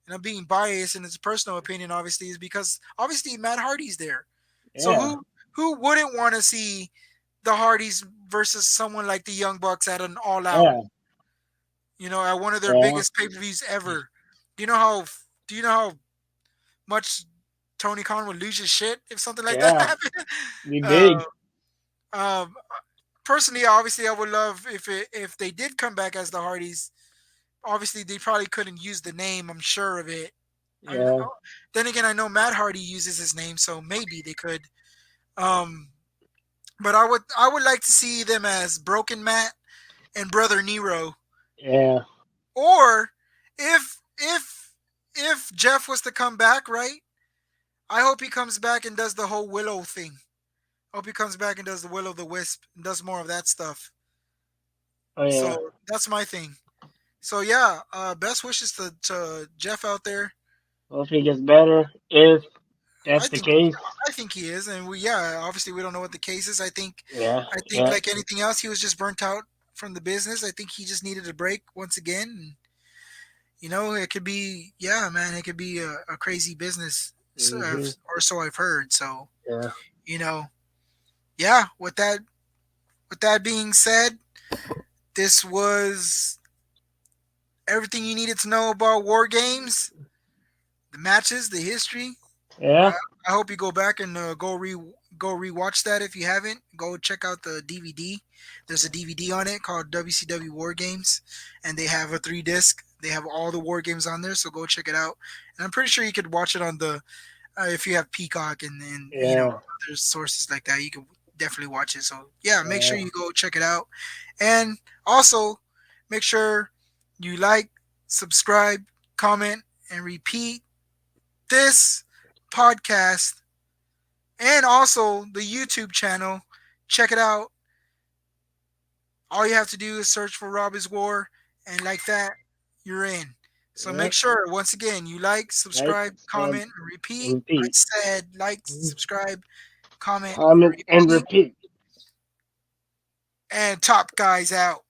and I'm being biased, and it's a personal opinion, obviously, is because obviously Matt Hardy's there. So yeah, who wouldn't want to see the Hardys versus someone like the Young Bucks at an all out, yeah, at one of their yeah, biggest pay-per-views ever. Do you know how do you know how much Tony Khan would lose his shit if something like that yeah. happened? Be Uh, big. um, Personally, obviously, I would love if they did come back as the Hardys. Obviously, they probably couldn't use the name. I'm sure of it. I'm, Yeah, then again, I know Matt Hardy uses his name, so maybe they could. Um, but I would like to see them as Broken Matt and Brother Nero. yeah, Or if Jeff was to come back, right? I hope he comes back and does the whole Willow thing. I hope he comes back and does the Will o' the Wisp and does more of that stuff. oh yeah. So that's my thing. So yeah, best wishes to Jeff out there. Hopefully it gets better if I that's the think case. I think he is, and yeah, obviously we don't know what the case is. Yeah, I think yeah. like anything else, he was just burnt out from the business. I think he just needed a break once again. And, it could be yeah, man, it could be a crazy business, Hmm. or so I've heard. So Yeah, you know, yeah. With that being said, this was everything you needed to know about war games, the matches, the history. yeah, I, I hope you go back and go rewatch that if you haven't. Go check out the DVD. There's a DVD on it called WCW War Games, and they have a 3 disc. They have all the war games on there, so go check it out. And I'm pretty sure you could watch it on the if you have Peacock and yeah, other sources like that. You can definitely watch it. So yeah, make sure yeah. you go check it out, and also make sure you like, subscribe, comment, and repeat this podcast and also the YouTube channel. Check it out. All you have to do is search for Robbie's War, and like that, you're in. So Yeah. make sure, once again, you like, Like, subscribe, subscribe, comment, and repeat. and I repeat. said like, Mhm. subscribe, comment, Comment and and repeat. repeat. And top guys out.